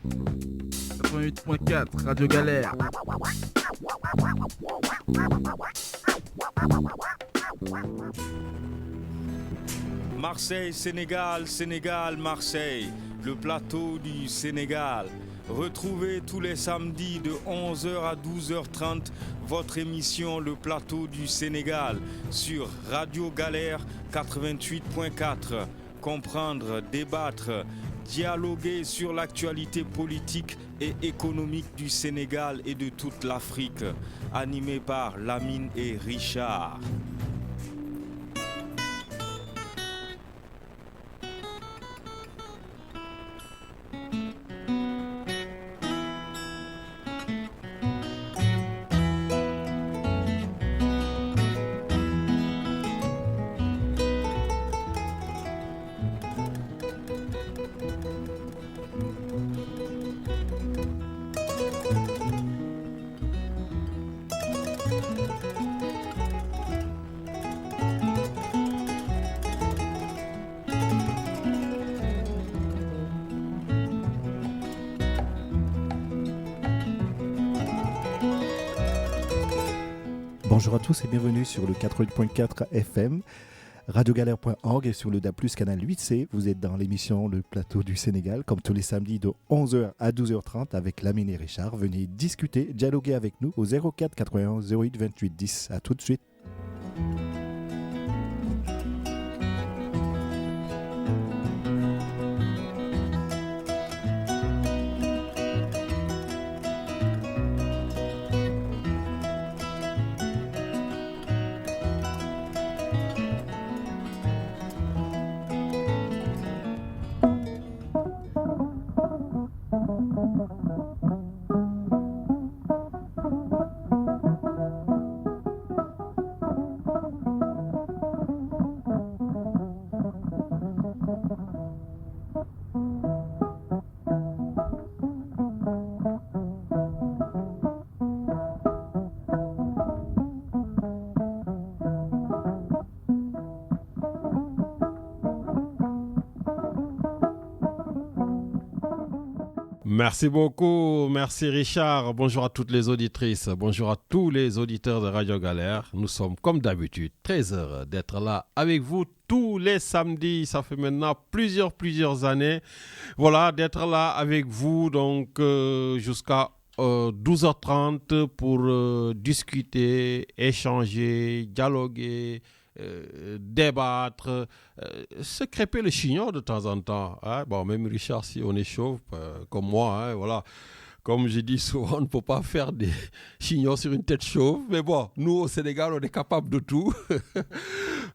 88.4 Radio Galère. Marseille, Sénégal, Sénégal, Marseille, le plateau du Sénégal. Retrouvez tous les samedis de 11h à 12h30 votre émission Le Plateau du Sénégal sur Radio Galère 88.4. Comprendre, débattre, dialoguer sur l'actualité politique et économique du Sénégal et de toute l'Afrique. Animé par Lamine et Richard. Bonjour à tous et bienvenue sur le 88.4 FM, radiogalère.org et sur le DAB+, canal 8C. Vous êtes dans l'émission Le Plateau du Sénégal, comme tous les samedis de 11h à 12h30 avec Lamine et Richard. Venez discuter, dialoguer avec nous au 04 91 08 28 10. À tout de suite. Merci beaucoup, merci Richard. Bonjour à toutes les auditrices, bonjour à tous les auditeurs de Radio Galère. Nous sommes comme d'habitude très heureux d'être là avec vous tous les samedis. Ça fait maintenant plusieurs années. Voilà, d'être là avec vous donc jusqu'à 12h30 pour discuter, échanger, dialoguer, débattre, se crêper le chignon de temps en temps. Hein? Bon, même Richard, si on est chauve, comme moi, hein, voilà. Comme je dis souvent, on ne peut pas faire des chignons sur une tête chauve. Mais bon, nous au Sénégal, on est capable de tout.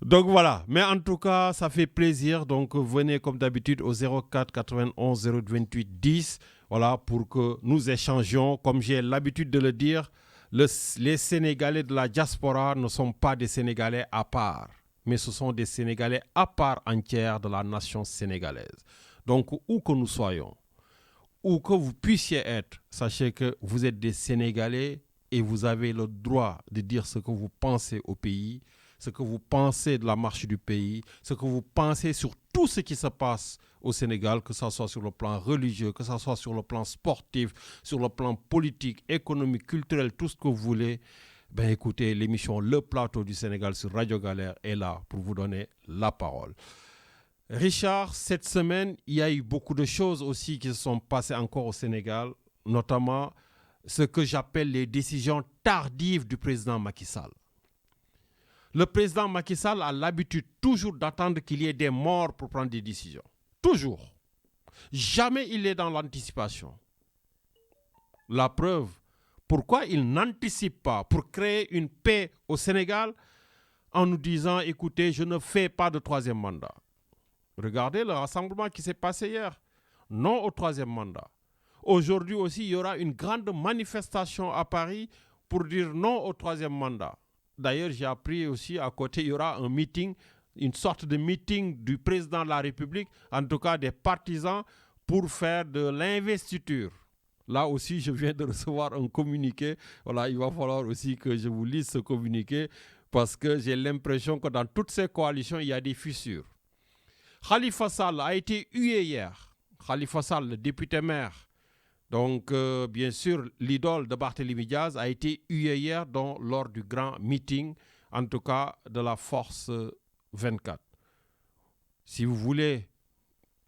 Donc voilà. Mais en tout cas, ça fait plaisir. Donc venez comme d'habitude au 04 91 08 28 10. Voilà, pour que nous échangions. Comme j'ai l'habitude de le dire, les Sénégalais de la diaspora ne sont pas des Sénégalais à part, mais ce sont des Sénégalais à part entière de la nation sénégalaise. Donc, où que nous soyons, où que vous puissiez être, sachez que vous êtes des Sénégalais et vous avez le droit de dire ce que vous pensez au pays, ce que vous pensez de la marche du pays, ce que vous pensez sur tout ce qui se passe au Sénégal, que ce soit sur le plan religieux, que ce soit sur le plan sportif, sur le plan politique, économique, culturel, tout ce que vous voulez. Ben écoutez, l'émission Le Plateau du Sénégal sur Radio Galère est là pour vous donner la parole. Richard, cette semaine, il y a eu beaucoup de choses aussi qui se sont passées encore au Sénégal, notamment ce que j'appelle les décisions tardives du président Macky Sall. Le président Macky Sall a l'habitude toujours d'attendre qu'il y ait des morts pour prendre des décisions. Toujours. Jamais il est dans l'anticipation. La preuve, pourquoi il n'anticipe pas pour créer une paix au Sénégal en nous disant, écoutez, je ne fais pas de troisième mandat. Regardez le rassemblement qui s'est passé hier. Non au troisième mandat. Aujourd'hui aussi, il y aura une grande manifestation à Paris pour dire non au troisième mandat. D'ailleurs, j'ai appris aussi à côté, il y aura un meeting, une sorte de meeting du président de la République, en tout cas des partisans, pour faire de l'investiture. Là aussi, je viens de recevoir un communiqué. Voilà, il va falloir aussi que je vous lise ce communiqué parce que j'ai l'impression que dans toutes ces coalitions, il y a des fissures. Khalifa Sall a été hué hier. Khalifa Sall, le député maire Donc, bien sûr, l'idole de Barthélémy Diaz a été huée hier lors du grand meeting, en tout cas de la Force 24. Si vous voulez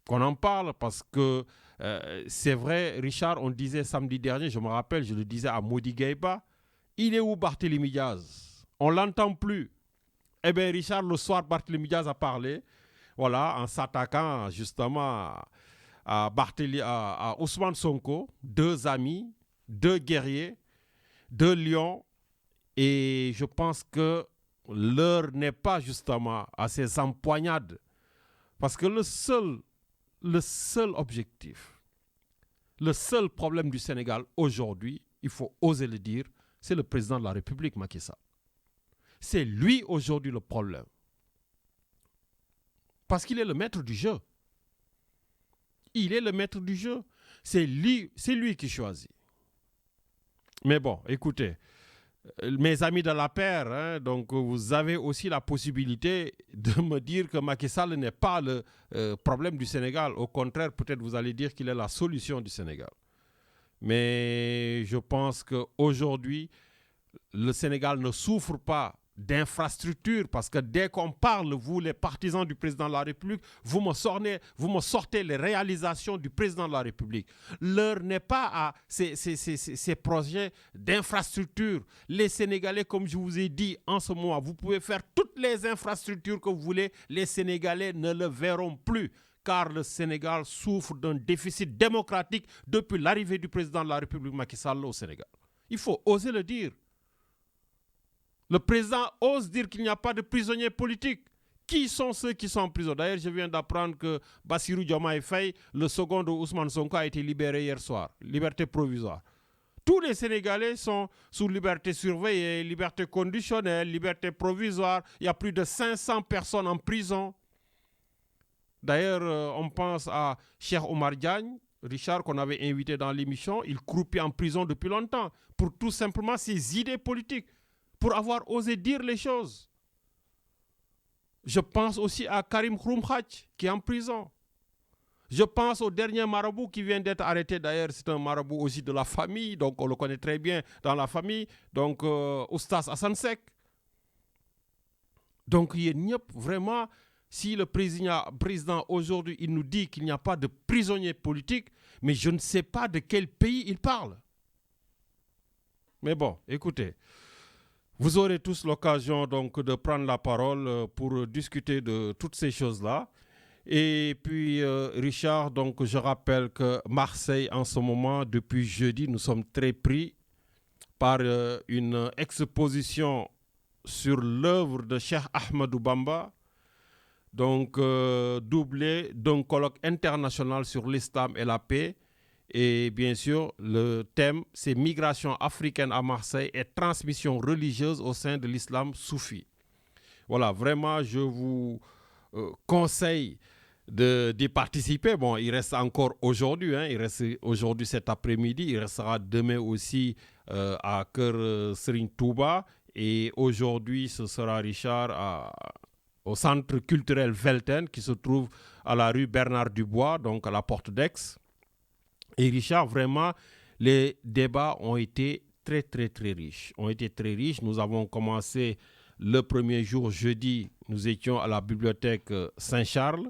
qu'on en parle, parce que c'est vrai, Richard, on disait samedi dernier, je me rappelle, je le disais à Modi Gueiba, il est où Barthélémy Diaz? On ne l'entend plus. Eh bien, Richard, le soir, Barthélémy Diaz a parlé, voilà, en s'attaquant justement à Ousmane Sonko, 2 amis, 2 guerriers, 2 lions, et je pense que l'heure n'est pas justement à ces empoignades, parce que le seul objectif, le seul problème du Sénégal aujourd'hui, il faut oser le dire, c'est le président de la République, Macky Sall. C'est lui aujourd'hui le problème. Parce qu'il est le maître du jeu. Il est le maître du jeu. C'est lui qui choisit. Mais bon, écoutez, mes amis de la paire, donc vous avez aussi la possibilité de me dire que Macky Sall n'est pas le problème du Sénégal. Au contraire, peut-être vous allez dire qu'il est la solution du Sénégal. Mais je pense qu'aujourd'hui, le Sénégal ne souffre pas d'infrastructures, parce que dès qu'on parle, vous les partisans du président de la République, vous me sortez les réalisations du président de la République. L'heure n'est pas à ces projets d'infrastructures. Les Sénégalais, comme je vous ai dit en ce moment, vous pouvez faire toutes les infrastructures que vous voulez, les Sénégalais ne le verront plus, car le Sénégal souffre d'un déficit démocratique depuis l'arrivée du président de la République Macky Sall au Sénégal. Il faut oser le dire. Le président ose dire qu'il n'y a pas de prisonniers politiques. Qui sont ceux qui sont en prison? D'ailleurs, je viens d'apprendre que Bassirou Diomaye Faye, le second de Ousmane Sonko, a été libéré hier soir. Liberté provisoire. Tous les Sénégalais sont sous liberté surveillée, liberté conditionnelle, liberté provisoire. Il y a plus de 500 personnes en prison. D'ailleurs, on pense à Cheikh Omar Diagne, Richard, qu'on avait invité dans l'émission. Il croupit en prison depuis longtemps pour tout simplement ses idées politiques, pour avoir osé dire les choses. Je pense aussi à Karim Xrum Xax, qui est en prison. Je pense au dernier marabout qui vient d'être arrêté. D'ailleurs, c'est un marabout aussi de la famille, donc on le connaît très bien dans la famille. Donc, Oustaz Assane Seck. Donc, il y a vraiment, si le président aujourd'hui, il nous dit qu'il n'y a pas de prisonniers politiques, mais je ne sais pas de quel pays il parle. Mais bon, écoutez. Vous aurez tous l'occasion donc de prendre la parole pour discuter de toutes ces choses-là. Et puis, Richard, donc je rappelle que Marseille, en ce moment, depuis jeudi, nous sommes très pris par une exposition sur l'œuvre de Cheikh Ahmadou Bamba, donc doublée d'un colloque international sur l'islam et la paix. Et bien sûr, le thème, c'est migration africaine à Marseille et transmission religieuse au sein de l'islam soufi. Voilà, vraiment, je vous conseille d'y participer. Bon, il reste encore aujourd'hui, il reste aujourd'hui cet après-midi, il restera demain aussi à Kër Serigne Touba. Et aujourd'hui, ce sera Richard au centre culturel Velten qui se trouve à la rue Bernard Dubois, donc à la porte d'Aix. Et Richard, vraiment, les débats ont été très, très, très riches. Nous avons commencé le premier jour, jeudi, nous étions à la bibliothèque Saint-Charles,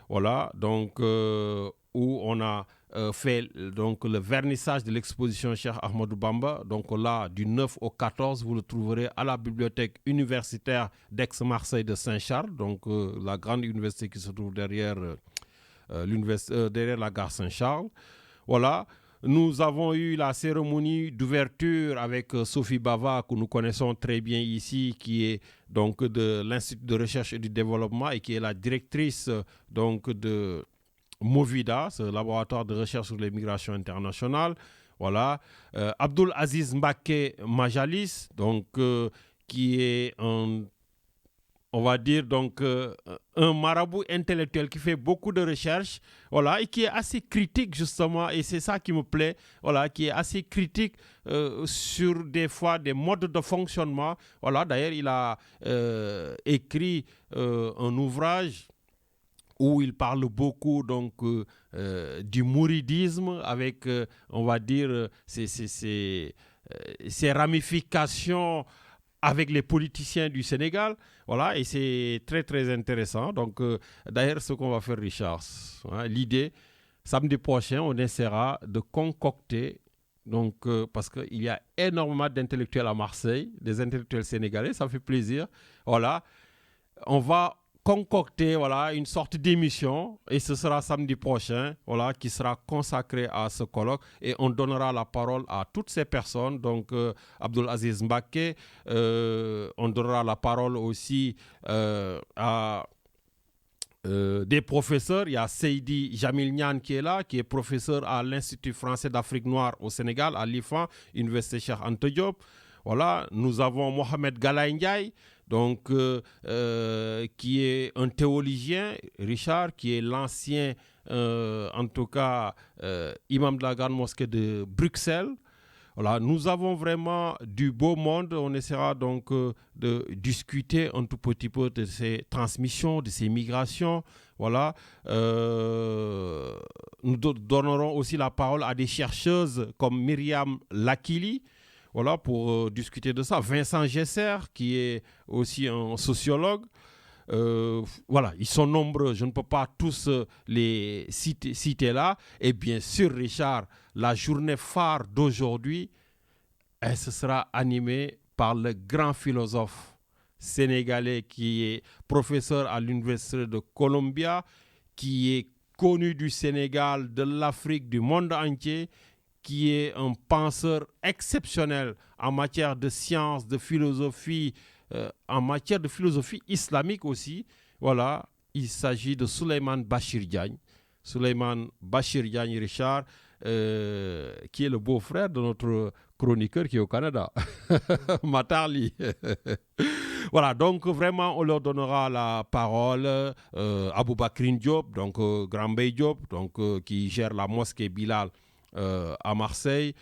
voilà, donc où on a fait donc, le vernissage de l'exposition Cheikh Ahmadou Bamba. Donc là, du 9 au 14, vous le trouverez à la bibliothèque universitaire d'Aix-Marseille de Saint-Charles, donc la grande université qui se trouve derrière la gare Saint-Charles. Voilà, nous avons eu la cérémonie d'ouverture avec Sophie Bava, que nous connaissons très bien ici, qui est donc de l'Institut de recherche et du développement et qui est la directrice donc de Movida, ce laboratoire de recherche sur les migrations internationales. Voilà, Abdul Aziz Mbake Majalis, donc qui est on va dire donc un marabout intellectuel qui fait beaucoup de recherches, voilà, et qui est assez critique justement, et c'est ça qui me plaît, voilà, qui est assez critique sur des fois des modes de fonctionnement. Voilà, d'ailleurs il a écrit un ouvrage où il parle beaucoup donc du mouridisme avec, on va dire, ses ramifications avec les politiciens du Sénégal. Voilà, et c'est très, très intéressant. Donc, d'ailleurs, ce qu'on va faire, Richard, hein, l'idée, samedi prochain, on essaiera de concocter, donc, parce qu'il y a énormément d'intellectuels à Marseille, des intellectuels sénégalais, ça fait plaisir. Voilà, on va concocter voilà, une sorte d'émission et ce sera samedi prochain voilà, qui sera consacré à ce colloque et on donnera la parole à toutes ces personnes, donc Abdul Aziz Mbaké, on donnera la parole aussi à des professeurs. Il y a Seydi Jamil Niane qui est là, qui est professeur à l'Institut français d'Afrique noire au Sénégal, à l'IFAN, Université Cheikh Anta Diop. Voilà, nous avons Mohamed Galaye Ndiaye, donc, qui est un théologien, Richard, qui est l'ancien, en tout cas, imam de la grande mosquée de Bruxelles. Voilà, nous avons vraiment du beau monde. On essaiera donc de discuter un tout petit peu de ces transmissions, de ces migrations. Voilà. Nous donnerons aussi la parole à des chercheuses comme Myriam Lakili. Voilà, pour discuter de ça. Vincent Gesser, qui est aussi un sociologue. Voilà, ils sont nombreux. Je ne peux pas tous les citer là. Et bien sûr, Richard, la journée phare d'aujourd'hui, ce sera animée par le grand philosophe sénégalais qui est professeur à l'Université de Columbia, qui est connu du Sénégal, de l'Afrique, du monde entier, qui est un penseur exceptionnel en matière de sciences, de philosophie, en matière de philosophie islamique aussi. Voilà, il s'agit de Souleymane Bachir Diagne. Souleymane Bachir Diagne, Richard, qui est le beau-frère de notre chroniqueur qui est au Canada, Matarli. Voilà, donc vraiment, on leur donnera la parole. Aboubakrin Diop, donc Grand Bey Diop, donc, qui gère la mosquée Bilal à Marseille.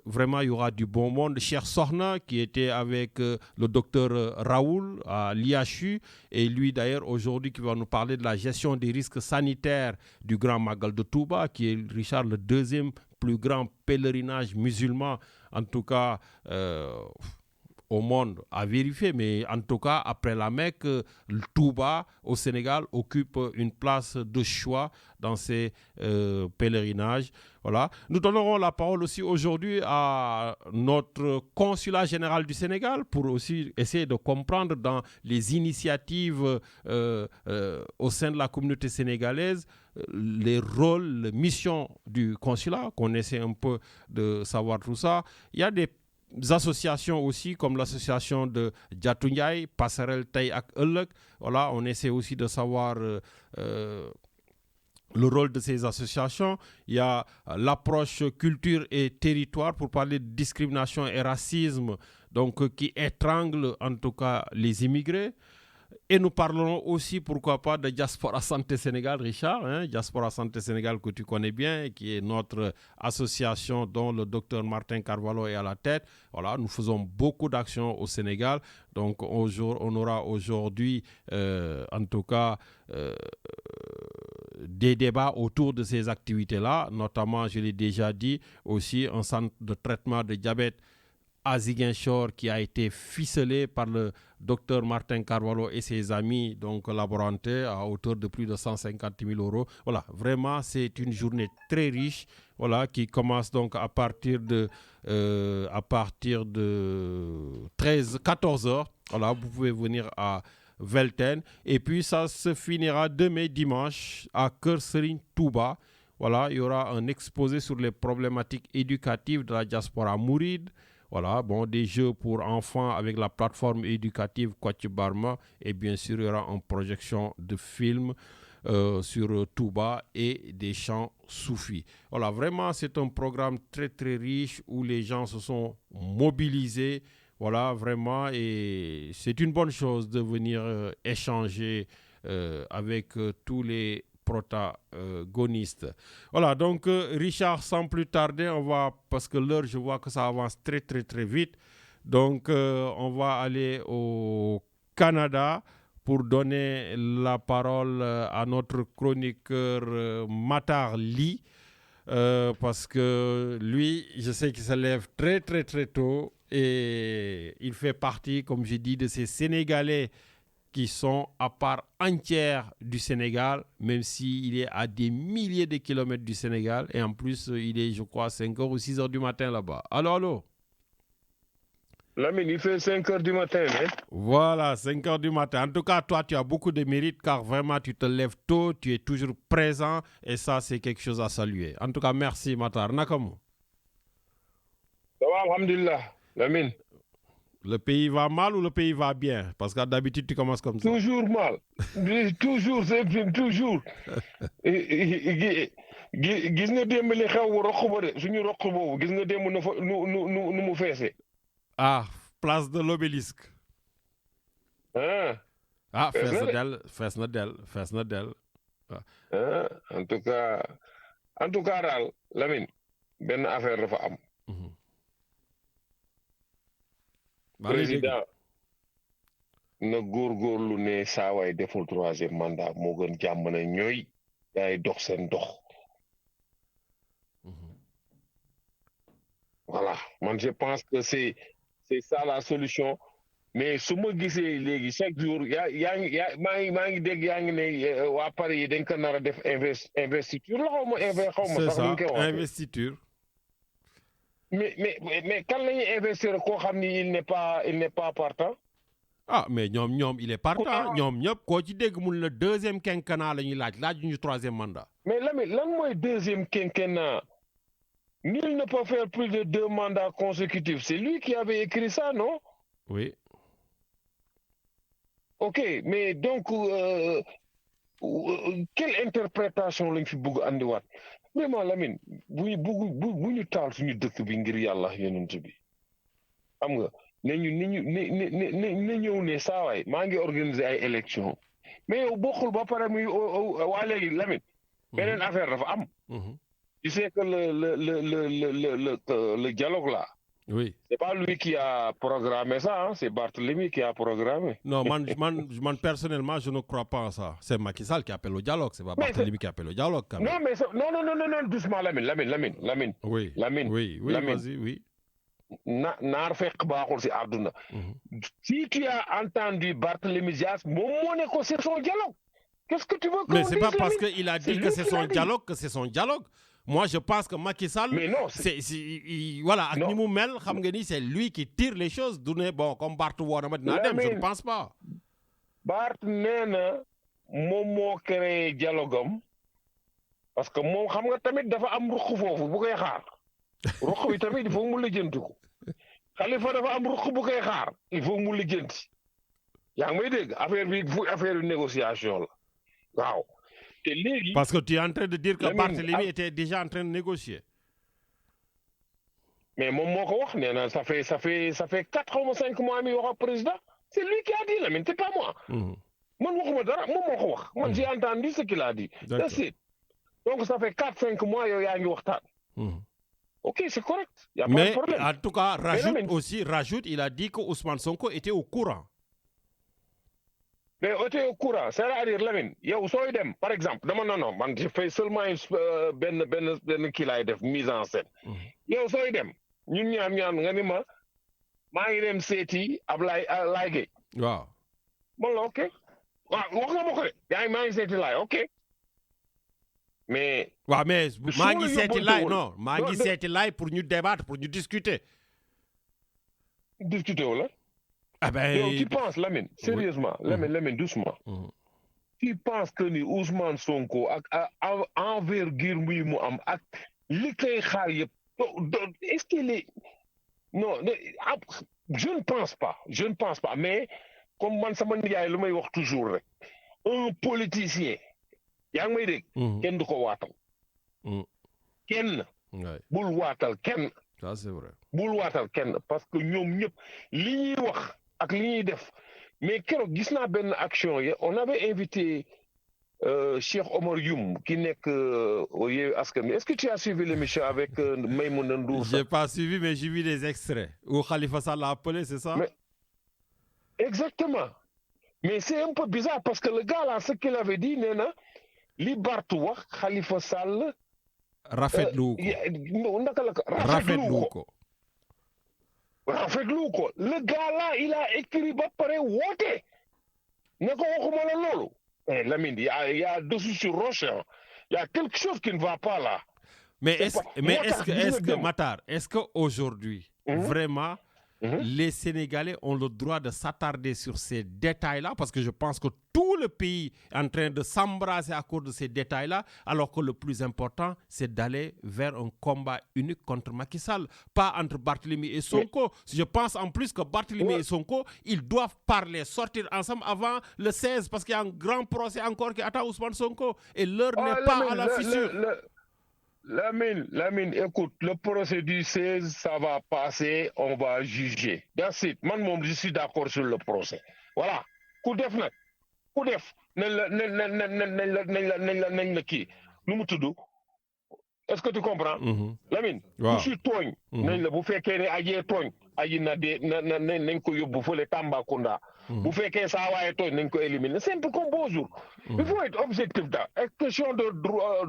Vraiment, il y aura du bon monde. Cher Sorna, qui était avec le docteur Raoul à l'IHU, et lui d'ailleurs aujourd'hui qui va nous parler de la gestion des risques sanitaires du Grand Magal de Touba, qui est, Richard, le deuxième plus grand pèlerinage musulman, en tout cas au monde, à vérifier, mais en tout cas après la Mecque, le Touba au Sénégal occupe une place de choix dans ces pèlerinages. Voilà. Nous donnerons la parole aussi aujourd'hui à notre consulat général du Sénégal pour aussi essayer de comprendre dans les initiatives au sein de la communauté sénégalaise les rôles, les missions du consulat, qu'on essaie un peu de savoir tout ça. Il y a des associations aussi comme l'association de Djatouniaï, Passerelle Tay ak Euleuk. Voilà, on essaie aussi de savoir le rôle de ces associations. Il y a l'approche culture et territoire pour parler de discrimination et racisme, donc qui étrangle en tout cas les immigrés. Et nous parlerons aussi, pourquoi pas, de Diaspora Santé Sénégal, Richard, hein, Diaspora Santé Sénégal que tu connais bien, qui est notre association dont le docteur Martin Carvalho est à la tête. Voilà, nous faisons beaucoup d'actions au Sénégal. Donc, on aura aujourd'hui, en tout cas, des débats autour de ces activités-là, notamment, je l'ai déjà dit, aussi un centre de traitement de diabète à Ziguinchor qui a été ficelé par le docteur Martin Carvalho et ses amis, donc laborantais, à hauteur de plus de 150 000 euros. Voilà, vraiment, c'est une journée très riche, voilà, qui commence donc à partir de 14 heures. Voilà, vous pouvez venir à Velten. Et puis, ça se finira demain dimanche à Keur Serigne Touba. Voilà, il y aura un exposé sur les problématiques éducatives de la diaspora mouride. Voilà, bon, des jeux pour enfants avec la plateforme éducative Kouachi Barma. Et bien sûr, il y aura une projection de films sur Touba et des chants soufis. Voilà, vraiment, c'est un programme très, très riche où les gens se sont mobilisés. Voilà, vraiment, et c'est une bonne chose de venir échanger avec tous les protagonistes. Voilà, donc Richard, sans plus tarder, parce que l'heure, je vois que ça avance très très très vite, donc on va aller au Canada pour donner la parole à notre chroniqueur Matar Ly, parce que lui, je sais qu'il se lève très très très tôt et il fait partie, comme j'ai dit, de ces Sénégalais qui sont à part entière du Sénégal, même s'il est à des milliers de kilomètres du Sénégal. Et en plus, il est, je crois, 5h ou 6h du matin là-bas. Allô? Lamine, il fait 5h du matin. Hein? Voilà, 5h du matin. En tout cas, toi, tu as beaucoup de mérite car vraiment, tu te lèves tôt, tu es toujours présent et ça, c'est quelque chose à saluer. En tout cas, merci, Matar. Nakamu? Ça va, alhamdulillah, Lamine. Le pays va mal ou le pays va bien? Parce que d'habitude, tu commences comme ça. Toujours mal. Toujours, c'est toujours. Gis nga démb li xew roq ba de suñu roq boobu gis nga démb nu mu feese. Ah, place de l'obélisque. Ah, fees na del. Ah, en tout cas daal Lamine benn affaire dafa am. Président na góorgóorlu ne saawaay deful 3e mandat moo gën jàmm na ñooy yaay dox seen dox. Voilà, man je pense que c'est ça la solution mais su ma gisee léegi chaque jour maa ngi dégg yaa ngi ne waa Paris yi dañ ko nar a def investiture la xaw ma sax ñu koy wax investiture. mais kan la ñuy investir koo xam ni il n'est pas partant. Ah mais ñoom il est partant ñoom ñëpp koo ci dégg mun la 2e quinquennat la ñuy laaj ñu 3e mandat. mais Lamine lan mooy 2e quinquennat. Nul ne peut faire plus de 2 mandats consécutifs. C'est lui qui avait écrit ça, non? Oui. Ok, mais donc, quelle interprétation lañ fi bëgg andiwaat vraiment Lamine bu ñu taal suñu dëkk bi ngir yàlla yonent bi xam nga ne ñëw ne saawaay maa ngi organiser ay élections mais yow bokkul ba pare muy waa léegi Lamine beneen affaire dafa am. Tu sais que le dialogue là. Oui. C'est pas lui qui a programmé ça, hein? C'est Barthélemy qui a programmé. Non, man personnellement, je ne crois pas à ça. C'est Macky Sall qui appelle au dialogue, c'est pas Barthélemy qui appelle au dialogue. Quand même. Non, mais non, doucement, Lamine. Oui. Lamine. Oui, Lamine. Vas-y, oui. Naar fekk baaxul si àdduna. Si tu as entendu Barthélemy Dias, c'est son dialogue. Qu'est-ce que tu veux qu'on dise? Mais c'est pas parce qu'il a dit que c'est son dialogue que c'est son dialogue. Moi, je pense que Macky Sall, voilà, c'est lui qui tire les choses. Bon, comme Barth je ne pense pas. Barth Nena, Momo créé dialogue. Parce que moi, je sais tamit dafa am ruq fofu bu koy xaar. Ruq bi tamit il faut mu lijeenti ko. Khalifa dafa am ruq bu koy xaar, il faut mu lijeenti. Yaa ngi may dégg affaire négociation la. Waaw. Parce que tu es en train de dire que Barthélemy était déjà en train de négocier. Mais ça fait 4 ou 5 mois qu'il y aura président. C'est lui qui a dit, Lamine, c'est pas moi. Moi, j'ai entendu ce qu'il a dit. Donc ça fait 4-5 mois qu'il y a eu. Ok, c'est correct. Il n'y a pas de problème. Mais en tout cas, rajoute, il a dit que Ousmane Sonko était au courant. Mais était au courant, c'est-à-dire Lamine, yow sooy dem par exemple non man je fais seulement benn kii laay def mise en scène. Yow sooy dem ñun ñaan nga ni maa ngi dem seeti Ablaye Gueye. Waaw. Man la ok waaw wax nga ma ko de maa ngi seeti Laye ok mais. waaw mais maa ngi seeti Laye non maa ngi seeti Laye pour ñu débattre pour ñu discuter. Discuter wala. Ah ben, yow tu penses Lamine sérieusement Lamine doucement. Tu penses que ni Ousmane Sonko ak envergure muy mu am ak li koy xaar yëpp est-ce qu'il est non je ne pense pas mais comme man sama nijaay lu may wax toujours rek un politicien yaa ngi may dégg. kenn du ko waatal. kenn. bul waatal kenn. Ça c'est vrai. bul waatal kenn parce que ñoom ñëpp li ñuy wax. ak li ñuy def mais keroog gis naa benn action on avait invité Cheikh Omar Youm qui nekk Yewwi Askan Wi. Est-ce que tu as suivi l'émission avec Maïmouna Ndour? J'ai pas suivi mais j'ai vu des extraits où Khalifa Sall l'a appelé, c'est ça? Mais exactement mais c'est un peu bizarre parce que le gars là ce qu'il avait dit nee na li Barth wax Khalifa Sall rafetlu ko naka la ko rafetlu ko le gars là il a écrit ba pare woote ne ko waxuma la loolu Lamine il y a dessus sur roche il y a quelque chose qui ne va pas là. Mais est-ce que Matar, est-ce que aujourd'hui vraiment les Sénégalais ont le droit de s'attarder sur ces détails-là, parce que je pense que tout le pays est en train de s'embrasser à cause de ces détails-là, alors que le plus important, c'est d'aller vers un combat unique contre Macky Sall, pas entre Barthélemy et Sonko. Je pense en plus que Barthélemy et Sonko, ils doivent parler, sortir ensemble avant le 16, parce qu'il y a un grand procès encore qui attend Ousmane Sonko, et l'heure n'est pas à la fissure. Lamine, écoute, le procès du 16, ça va passer, on va juger. That's it. Man, je suis d'accord sur le procès. Voilà. Coup def nak. Coup def. Nañ la kii. Nu mu tudd. Est-ce que tu comprends? Lamine. Waaw. Ku si tooñ. Nañ la bu fekkee ne ajee tooñ. Aji na de nañ ko yóbbu fële Tambacounda. Bu fekkee saa waaye tooñ nañ ko éliminer simple comme bonjour. Il faut être objectif da question de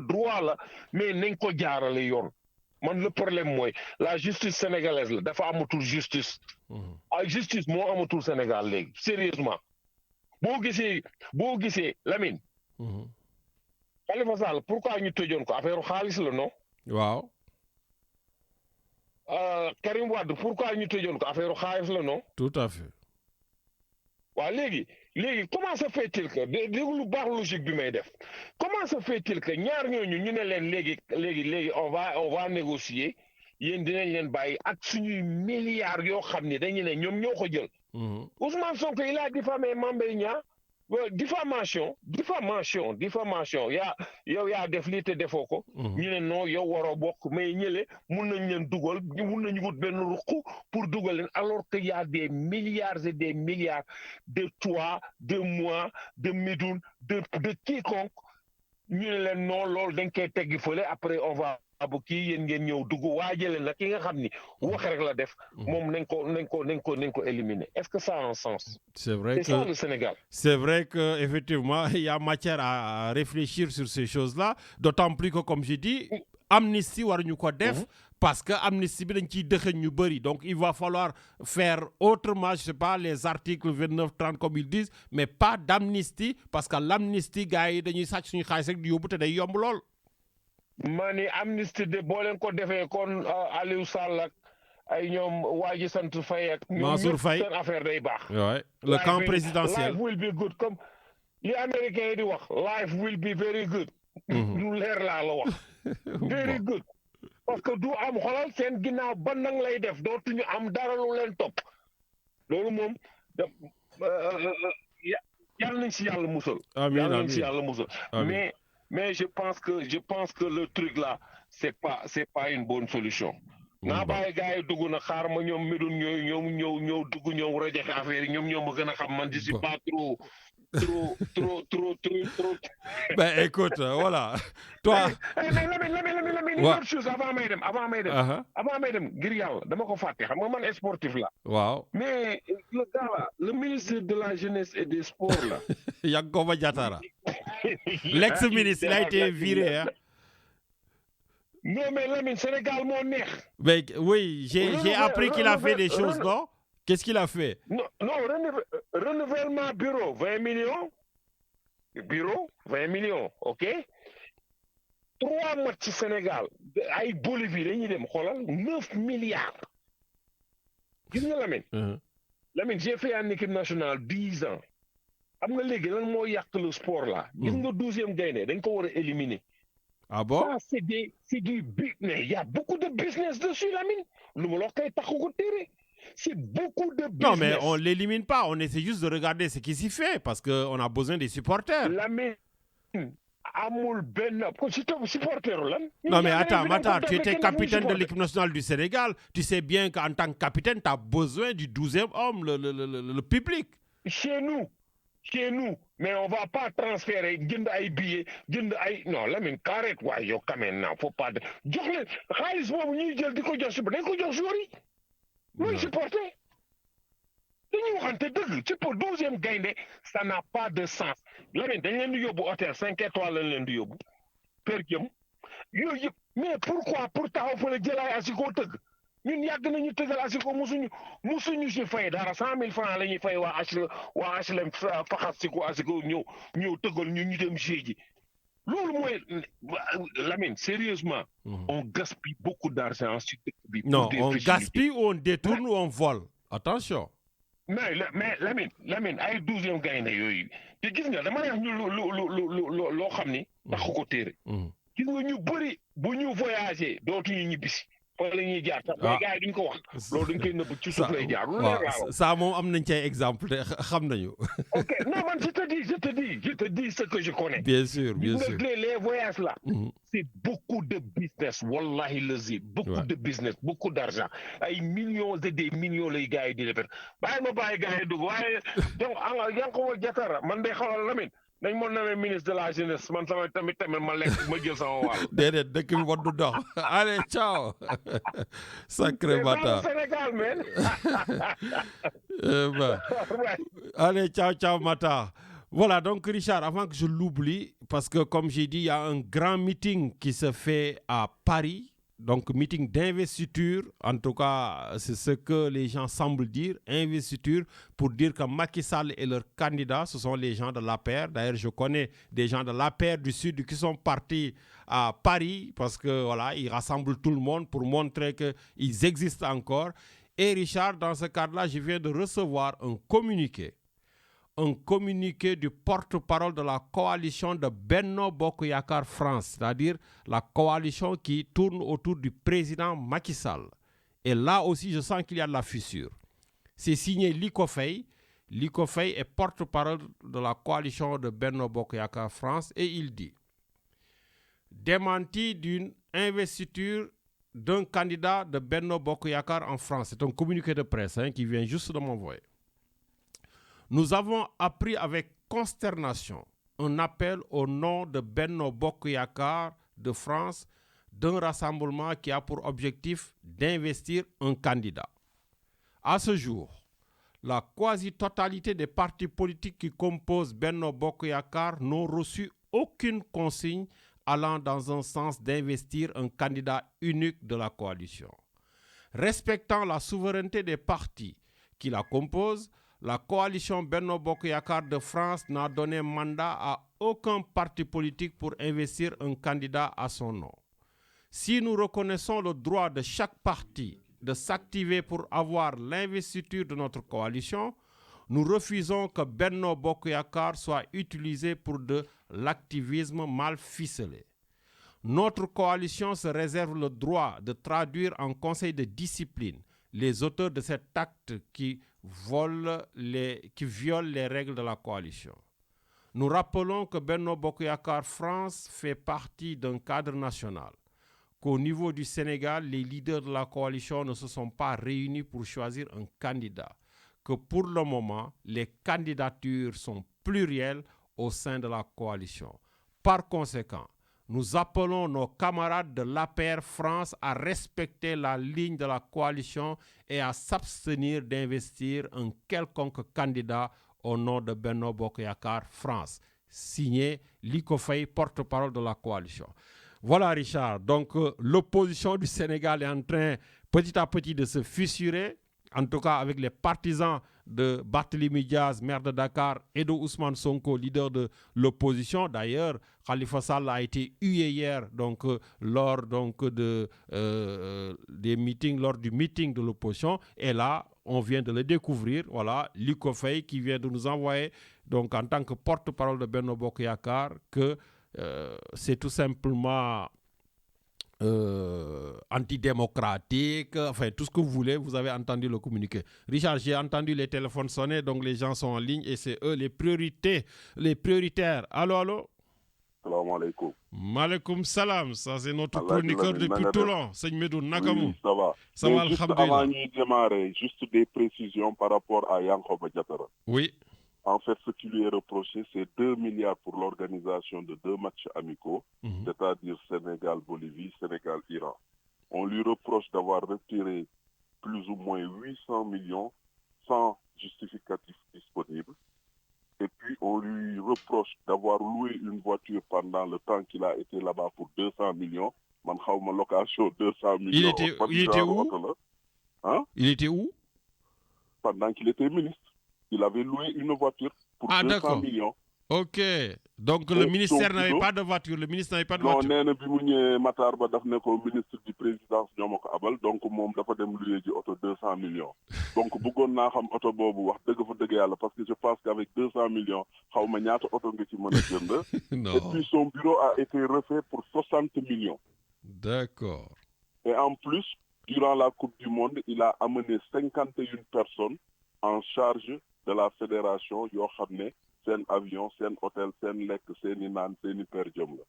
droit la mais nañ ko jaarale yoon. Man le problème mooy la justice sénégalaise la dafa amatul justice. Ay justice moo amatul Sénégal léegi sérieusement. Boo gisee Lamine. Khalifa Sall pourquoi ñu tëjoon ko affaire xaalis la non. Waaw. Karim Wade pourquoi ñu tëjoon ko affaire xaalis la non. Tout à fait. waaw léegi comment se fait-il que déglu baax logique bi may def comment se fait-il que ñaar ñooñu ñu ne leen léegi on va négocier yéen dinañ leen bàyyi ak suñuy milliards yoo xam ne dañu ne ñoom ñoo ko jël. Ousmane Sonko il a diffamé Mame Mbaye Niang diffamation yow yaa def lii te defoo ko. ñu ne non yow waroo bokk mais ñële mun nañ leen dugal mun nañu wut benn ruq pour dugal leen alors que y a des milliards et des milliards de toi de moi de Medoune de quiconque ñu ne leen non loolu dañ koy teggi fële après on va bu kii yéen ngeen ñëw dugg waajale nag ki nga xam ni wax rek la def moom nañ ko éliminer est-ce que ça a un sens? C'est vrai c'est ça le Sénégal. C'est vrai que effectivement il y a matière à réfléchir sur ces choses-là, d'autant plus que comme je dis amnistie waruñu ko def parce que amnistie bi dañ ciy dëxëñ ñu bëri, donc il va falloir faire autrement, je sais pas, les articles 29 30 comme ils disent, mais pas d'amnistie parce que l'amnistie gars yi dañuy sàcc suñu xaalis rek di yóbbu te day yomb lool. ma ni amnistie de boo leen ko defee kon Aliou Sall ak ay ñoom waa ji sant Faye ak Mansour Faye seen affaire day baax. Ouais, le camp présidentiel. Life will be good comme li américain yi di wax life will be very good. lu leer laa la wax. Very good. Parce que du am xolal seen ginnaaw ba nang lay def dootuñu am dara lu leen topp loolu moom yàlla nañ si yàlla musal. Amiin yàlla nañ si yàlla musal. Mais je pense que le truc là c'est pas une bonne solution. naa bàyyi gars yi dugg na xaar ma ñoom Medoune ñëw dugg ñëw rajaxe affaire yi ñoom ma gën a xam man je suis pas trop. Ben écoute, voilà. Toi. Mais Lamine, une autre chose avant may dem ngir yàlla dama ko fàtte xam nga man sportif la. Waaw. Mais le gars là, le ministre de la jeunesse et des sports là. Yankhoba Diattara. L'ex-ministre, il a été viré. Hein. Non mais Lamine, Sénégal moo neex. Mais oui, j'ai appris qu'il a fait des choses, non? Qu'est-ce qu'il a fait? Non, renouvellement bureau, 20 millions. Bureau, 20 millions, ok? 3 matchs Sénégal, ay Bolivie, dañuy dem xoolal 9 milliards. Gis nga Lamine? Lamine, j'ai fait en équipe nationale 10 ans. Xam nga léegi lan moo yàq le sport là. Gis nga 12e gaynde dañ ko war a éliminer. Ah bon? Ça, c'est du business. Il y a beaucoup de business dessus, Lamine. Lu ma la wax kay taxu ko tere. C'est beaucoup de business. Non, mais on ne l'élimine pas. On essaie juste de regarder ce qui s'y fait parce qu'on a besoin des supporters. Lamine, amul ben supporter lan. Non, mais attends, Matar, tu étais capitaine de l'équipe nationale du Sénégal. Tu sais bien qu'en tant que capitaine, tu as besoin du 12e homme, le public. Chez nous. Mais on ne va pas transférer jënd ay billets, non, Lamine, carré quoi, yo quand même, non, faut pas. Jox leen xaalis boobu ñuy jël di ko jox dañ ko jox joueur yi. Muy supporter. dañuy waxante dëgg ci pour 12e gaynde ça n'a pas de sens Lamine dañ leen di yóbbu hôtel 5 étoiles lañ leen di yóbbu per diem yooyu yëpp mais pourquoi pour taxaw fa la jëlaay asiko tëgg ñun yàgg nañu tëggal asiko musuñu si fay dara 100,000 francs la ñuy fay waa HLM faxas siko asiko ñëw tëggal ñu dem ji loolu mooy Lamine sérieusement on gaspille beaucoup d'argent sur dëkk bi. Non, on gaspille ou on détourne ou on vole. Attention. mais Lamine ay 12e gaynde yooyu te gis nga dama wax ñu loo xam ni taxu ko téere gis nga ñu bëri bu ñu voyagé dootuñu ñibbisi fa la ñuy jaar sax mais gars yi duñ ko wax loolu dañ koy nëbb ci suuf lay jaar waaw ça moom am nañ ci ay exemple te xam nañu. ok non man je te dis ce que je connais. bien sûr les voyages là. c'est beaucoup de business wallahi lazi beaucoup de business beaucoup d'argent ay millions et des millions lay gars yi di defar bàyyi ma bàyyi gars yi dugg waaye donc Yankhoba Diattara man day xawal Lamine dañ mën na ministre de la jeunesse man sama tamit ma lekk ma jël sama wàll. déedéet dëkk bi war du dox allez ciao. sacré bâtard Sénégal man. Allez ciao Matar. Voilà, donc Richard, avant que je l'oublie, parce que comme j'ai dit, il y a un grand meeting qui se fait à Paris, donc meeting d'investiture, en tout cas, c'est ce que les gens semblent dire, investiture, pour dire que Macky Sall est leur candidat, ce sont les gens de l'APR. D'ailleurs, je connais des gens de l'APR du Sud qui sont partis à Paris, parce que voilà, ils rassemblent tout le monde pour montrer qu'ils existent encore. Et Richard, dans ce cadre-là, je viens de recevoir un communiqué du porte-parole de la coalition de Benno Bokk Yakaar France, c'est-à-dire la coalition qui tourne autour du président Macky Sall. Et là aussi, je sens qu'il y a de la fissure. C'est signé Liko Faye. Liko Faye est porte-parole de la coalition de Benno Bokk Yakaar France et il dit « Démenti d'une investiture d'un candidat de Benno Bokk Yakaar en France ». C'est un communiqué de presse qui vient juste de m'envoyer. Nous avons appris avec consternation un appel au nom de Benno Bokk Yakaar de France d'un rassemblement qui a pour objectif d'investir un candidat. À ce jour, la quasi-totalité des partis politiques qui composent Benno Bokk Yakaar n'ont reçu aucune consigne allant dans un sens d'investir un candidat unique de la coalition. Respectant la souveraineté des partis qui la composent, la coalition Benno Bokk Yakaar de France n'a donné mandat à aucun parti politique pour investir un candidat à son nom. Si nous reconnaissons le droit de chaque parti de s'activer pour avoir l'investiture de notre coalition, nous refusons que Benno Bokk Yakaar soit utilisé pour de l'activisme mal ficelé. Notre coalition se réserve le droit de traduire en conseil de discipline les auteurs de cet acte qui violent les règles de la coalition. Nous rappelons que Benno Bokk Yakaar France fait partie d'un cadre national, qu'au niveau du Sénégal, les leaders de la coalition ne se sont pas réunis pour choisir un candidat, que pour le moment, les candidatures sont plurielles au sein de la coalition. Par conséquent, nous appelons nos camarades de l'APR France à respecter la ligne de la coalition et à s'abstenir d'investir un quelconque candidat au nom de Benno Bokk Yakaar France. Signé Liko Faye, porte-parole de la coalition. Voilà Richard, donc l'opposition du Sénégal est en train petit à petit de se fissurer, en tout cas avec les partisans de Barthélémy Diaz, maire de Dakar, et de Ousmane Sonko, leader de l'opposition. D'ailleurs, Khalifa Sall a été hué hier lors des meetings, lors du meeting de l'opposition. Et là, on vient de le découvrir. Voilà, Liko Faye qui vient de nous envoyer, donc en tant que porte-parole de Benno Bokk Yakaar, que c'est tout simplement antidémocratique, enfin tout ce que vous voulez. Vous avez entendu le communiqué. Richard, j'ai entendu les téléphones sonner, donc les gens sont en ligne et c'est eux les prioritaires. Allô? Salam alaikum. Maaleykum salam, ça c'est notre chroniqueur depuis Toulon, Seigne Medoune Nakamou. Oui, ça va. Ça va, juste alhamdoulilah. avant de démarrer, juste des précisions par rapport à Yankhoba Diattara. Oui. En fait, ce qui lui est reproché, c'est 2 milliards pour l'organisation de 2 matchs amicaux, c'est-à-dire Sénégal-Bolivie, Sénégal-Iran. On lui reproche d'avoir retiré plus ou moins 800 millions sans justificatif disponible. Et puis, on lui reproche d'avoir loué une voiture pendant le temps qu'il a été là-bas pour 200 millions. Man xawma location 200 millions. Il était où? Hein? Il était où? Pendant qu'il était ministre. Il avait loué une voiture pour 200 millions. Ok. Donc le ministère n'avait pas de voiture. Le ministre n'avait pas de voiture. Non, nee bi mu ñëwee Matar Ba daf ne ko ministre du présidence ñoo ma ko abal donc moom dafa dem loué ji oto 200 millions. Donc bëggoon naa xam oto boobu wax dëgg fa dëgg yàlla parce que je pense qu'avec 200 millions xaw ma ñaata oto nga ci mën a jënd. Non. Et puis son bureau a été refait pour 60 millions. D'accord. Et en plus, durant la Coupe du Monde, il a amené 51 personnes en charge de la fédération yoo xam ne seen avion, seen hôtel, seen lekk, seeni naan, seeni per diem la.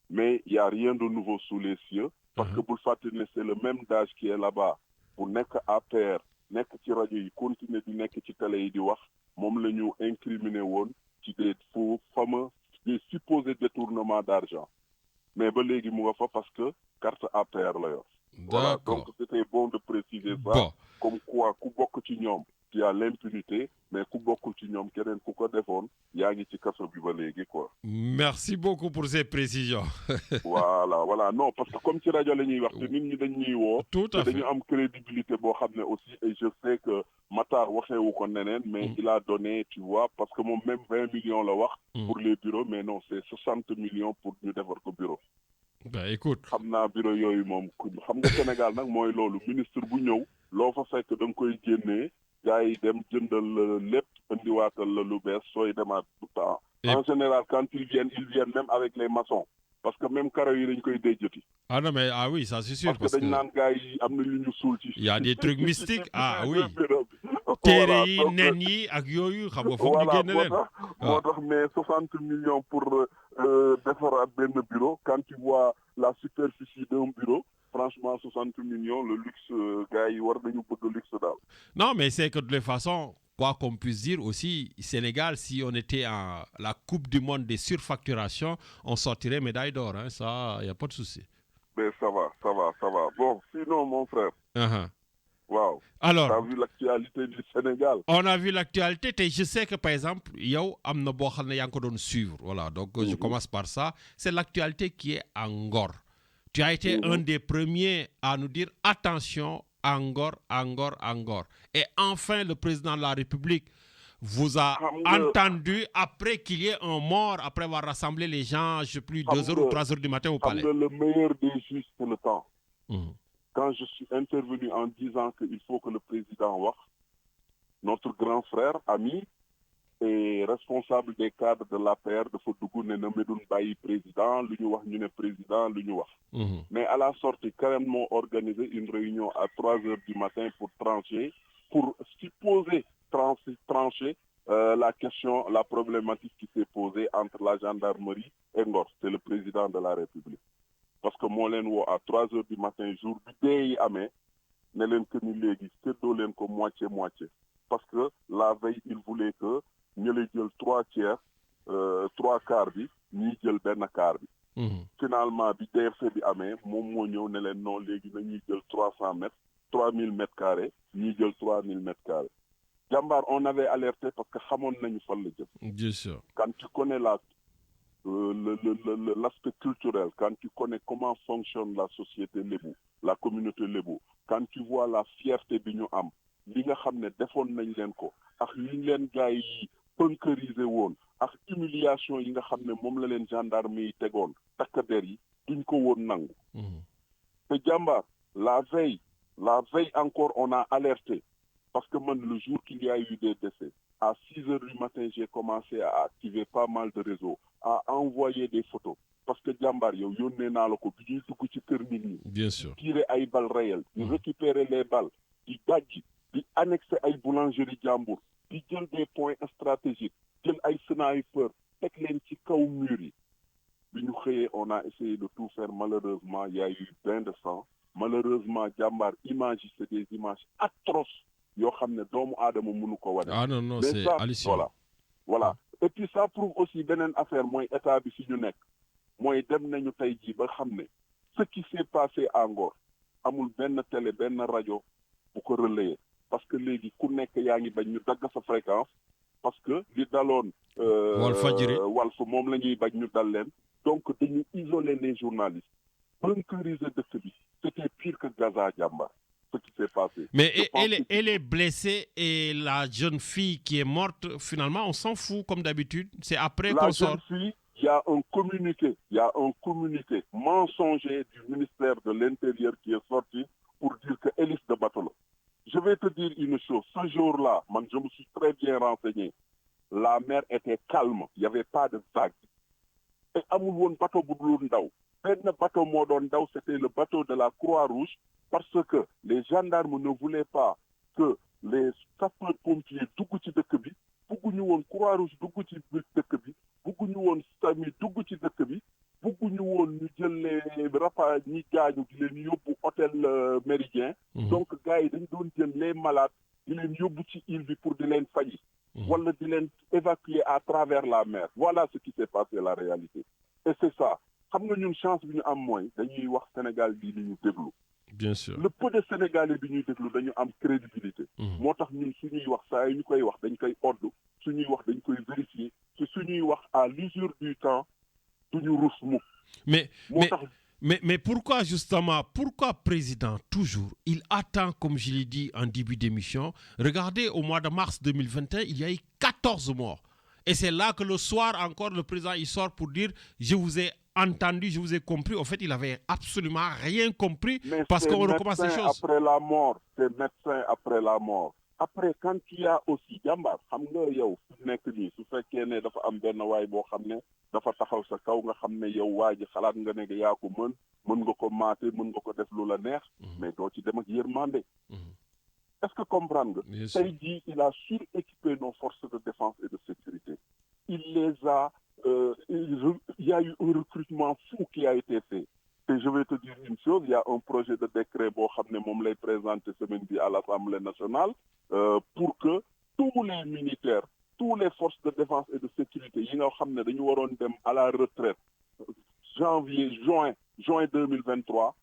Mais il n'y a rien de nouveau sous les cieux parce que bul fàtte ne c'est le même DAGE qui est là-bas bu nekk APR nekk ci rajo yi continuer di nekk ci télé yi di wax moom la ñu incriminé woon ci des fameux des supposés détournements d'argent. Mais ba léegi mu nga fa parce que carte APR la yor. Voilà, donc c'était bon de préciser ça. Bon. Comme quoi ku bokk ci ñoom qui a l'impunité, mais ku bokkul ci ñoom keneen ku ko defoon yaa ngi ci kaso bi ba léegi quoi. Merci beaucoup pour ces précisions. voilà non parce que comme ci rajo la ñuy wax te nit ñi dañ ñuy woo. Tout à fait dañu am crédibilité boo xam ne aussi et je sais que Matar waxeewu ko neneen mais il a donné tu vois parce que moom même 20 millions la wax. Pour les bureaux mais non c'est 60 millions pour ñu defar ko bureau. Ben écoute. xam naa bureau yooyu moom xam nga Sénégal nag mooy loolu ministre bu ñëw loo fa fekk da nga koy génnee. gars yi dem jëndal lépp indiwaatal la lu bees sooy demaat tout temps. En général quand ils viennent même avec les maçons parce que même carreaux yi dañ koy déjjati. Ah non mais ah oui ça c'est sûr parce que dañ naan gars yi am na yu ñu suul ci. Il y a des trucs mystiques ah oui. téere yi nen yi ak yooyu xam nga foog ñu génne leen. moo tax mais 60 millions pour defaraat benn bureau quand tu vois la superficie d'un bureau. Franchement, 60 millions, le luxe, gars, il y a de luxe là. Non, mais c'est que de toute façon, quoi qu'on puisse dire aussi, Sénégal, si on était à la Coupe du Monde des surfacturations, on sortirait médaille d'or. Hein, ça, il n'y a pas de souci. Mais ça va. Bon, sinon, mon frère. Wow. Alors, tu as vu l'actualité du Sénégal? On a vu l'actualité. Et je sais que, par exemple, il y a un suivre. Voilà, donc je commence par ça. C'est l'actualité qui est en Ngor. Tu as été un des premiers à nous dire attention, Ngor. Et enfin, le président de la République vous a entendu après qu'il y ait un mort, après avoir rassemblé les gens, je ne sais plus, 2h ou 3h du matin au palais. Le meilleur des juges, c'est le temps. Quand je suis intervenu en disant qu'il faut que le président Ouach, notre grand frère, ami, et responsable des cadres de l'APR de Fodougou ne Medoun Bayi président, l'Union président, l'Union. Mais à la sortie, carrément organisé une réunion à 3h du matin pour trancher, pour supposer trancher la question, la problématique qui s'est posée entre la gendarmerie et Ngor. C'est le président de la République. Parce que moi, à 3h du matin, jour du day, ne l'en que ni légui, c'est d'olen comme moitié-moitié. Parce que la veille, il voulait que ñu lay jël 3 tiers 3 quarts bi ñuy jël benn quart bi. Finalement bi DRC bi amee moom moo ñëw ne leen non léegi nañuy jël 300 mètres 3000 mètres carrés ñuy jël 3000 mètres carrés. Jàmbaar on avait alerté parce que xamoon nañu fan la jëm. Bien sûr. Quand tu connais l'aspect culturel, quand tu connais comment fonctionne la société lébou, la communauté lébou, quand tu vois la fierté bi ñu am li nga xam ne defoon nañ leen ko ak li leen gars yi bunkerisé woon ak humiliation yi nga xam ne moom la leen gendarme yi tegoon takk der yi duñ ko woon nangu. te jàmbaar la veille encore on a alerté parce que man le jour qu'il y a eu des décès à 6h du matin j'ai commencé à activer pas mal de réseaux à envoyer des photos parce que jàmbaar yow yónnee naa la ko bi ñuy dugg ci kër nit ñi. Bien sûr. tirer ay balles réelles. di récupérer les balles di dajji di annexer ay boulangerie jàmbur di jël des points stratégiques jël ay sniper teg leen ci kaw mur yi bi ñu xëyee on a essayé de tout faire malheureusement il y a eu bain de sang malheureusement jàmbaar images yi c'est des images atroces yoo xam ne doomu aadama mënu ko wane. Ah non c'est hallucinant. Voilà et puis ça prouve aussi beneen affaire mooy état bi fi ñu nekk mooy dem nañu tey jii ba xam ne ce qui s'est passé à Ngor amul benn télé benn rajo bu ko relayer parce que léegi ku nekk yaa ngi bañ ñu dagg sa fréquence parce que li daloon Walf moom la ñuy bañ ñu dal leen donc dañu isoler les journalistes bunkeriser dëkk bi c'était pire que Gaza Jambar ce qui s'est passé. Mais elle est blessée et la jeune fille qui est morte, finalement, on s'en fout comme d'habitude. C'est après qu'on sort. La jeune fille, il y a un communiqué mensonger du ministère de l'Intérieur qui est sorti pour dire que hélice de bateau. Je vais te dire une chose. Ce jour-là, je me suis très bien renseigné. La mer était calme. Il n'y avait pas de vagues. Et amul won bateau bu dul ndaw. Benn bateau moo doon ndaw, c'était le bateau de la Croix-Rouge parce que les gendarmes ne voulaient pas que les sapeurs-pompiers dugg ci dëkk bi, bugguñu woon Croix-Rouge dugg ci dëkk bi, bugguñu woon SAMU dugg ci dëkk bi, bugguñu woon ñu jël les rapa ñi gaañu di leen yóbbu hôtel Méridien. Donc gars yi dañ doon jël les malades di leen yóbbu ci île bi pour di leen faji wala di leen évacuer à travers la mer. Voilà ce qui s'est passé, la réalité. Et c'est ça. Xam nga ñun chance bi ñu am mooy dañuy wax Sénégal bi li ñu déglu. Bien sûr. Le peu de Sénégalais bi ñuy déglu dañu am crédibilité. moo tax ñun suñuy wax saa yi ñu koy wax dañ koy oddu suñuy wax dañ koy vérifier te suñuy wax à l'usure du temps duñu rus mukk. Mais pourquoi justement, pourquoi président toujours, il attend, comme je l'ai dit en début d'émission, regardez au mois de mars 2021, il y a eu 14 morts. Et c'est là que le soir encore, le président il sort pour dire « je vous ai entendu, je vous ai compris ». En fait, il n'avait absolument rien compris parce qu'on recommence les choses. Après la mort, c'est médecin après la mort. Après, quand il y a aussi Jambar, xam nga yow fu nekk nii su fekkee ne dafa am benn waay boo xam ne dafa taxaw sa kaw nga xam ne yow waa ji xalaat nga ne yaa ko mën nga ko maate mën nga ko def lu la neex mais doo ci dem ak yërmande. Est-ce que comprendre nga tey jii il a suréquipé nos forces de défense et de sécurité. Il les a il y a eu un recrutement fou qui a été fait. Et je vais te dire une chose, il y a un projet de décret boo xam ne moom lay présenter semaine bi à l'Assemblée nationale pour que tous les militaires, tous les forces de défense et de sécurité yi nga xam ne dañu waroon dem à la retraite juin 2023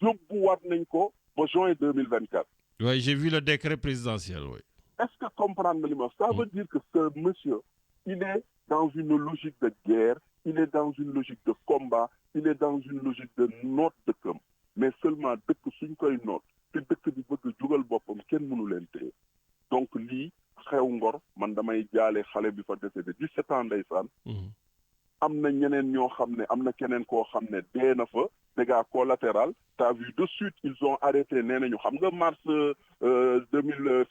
yóbbuwaat nañ ko ba juin 2024. Oui, j'ai vu le décret présidentiel, oui. Est-ce que comprendre li ma ça veut dire que ce monsieur, il est dans une logique de guerre, il est dans une logique de combat, il est dans une logique de noot dëkkam mais seulement dëkk suñ koy noot te dëkk bi bëgg jugal boppam kenn mënu leen téye donc lii xew Ngor man damay jaale xale bi fa décédé 17 ans ndeysaan am na ñeneen ñoo xam ne am na keneen koo xam ne dee na fa dégâts collatéraux. T'as vu de suite ils ont arrêté nee nañu xam nga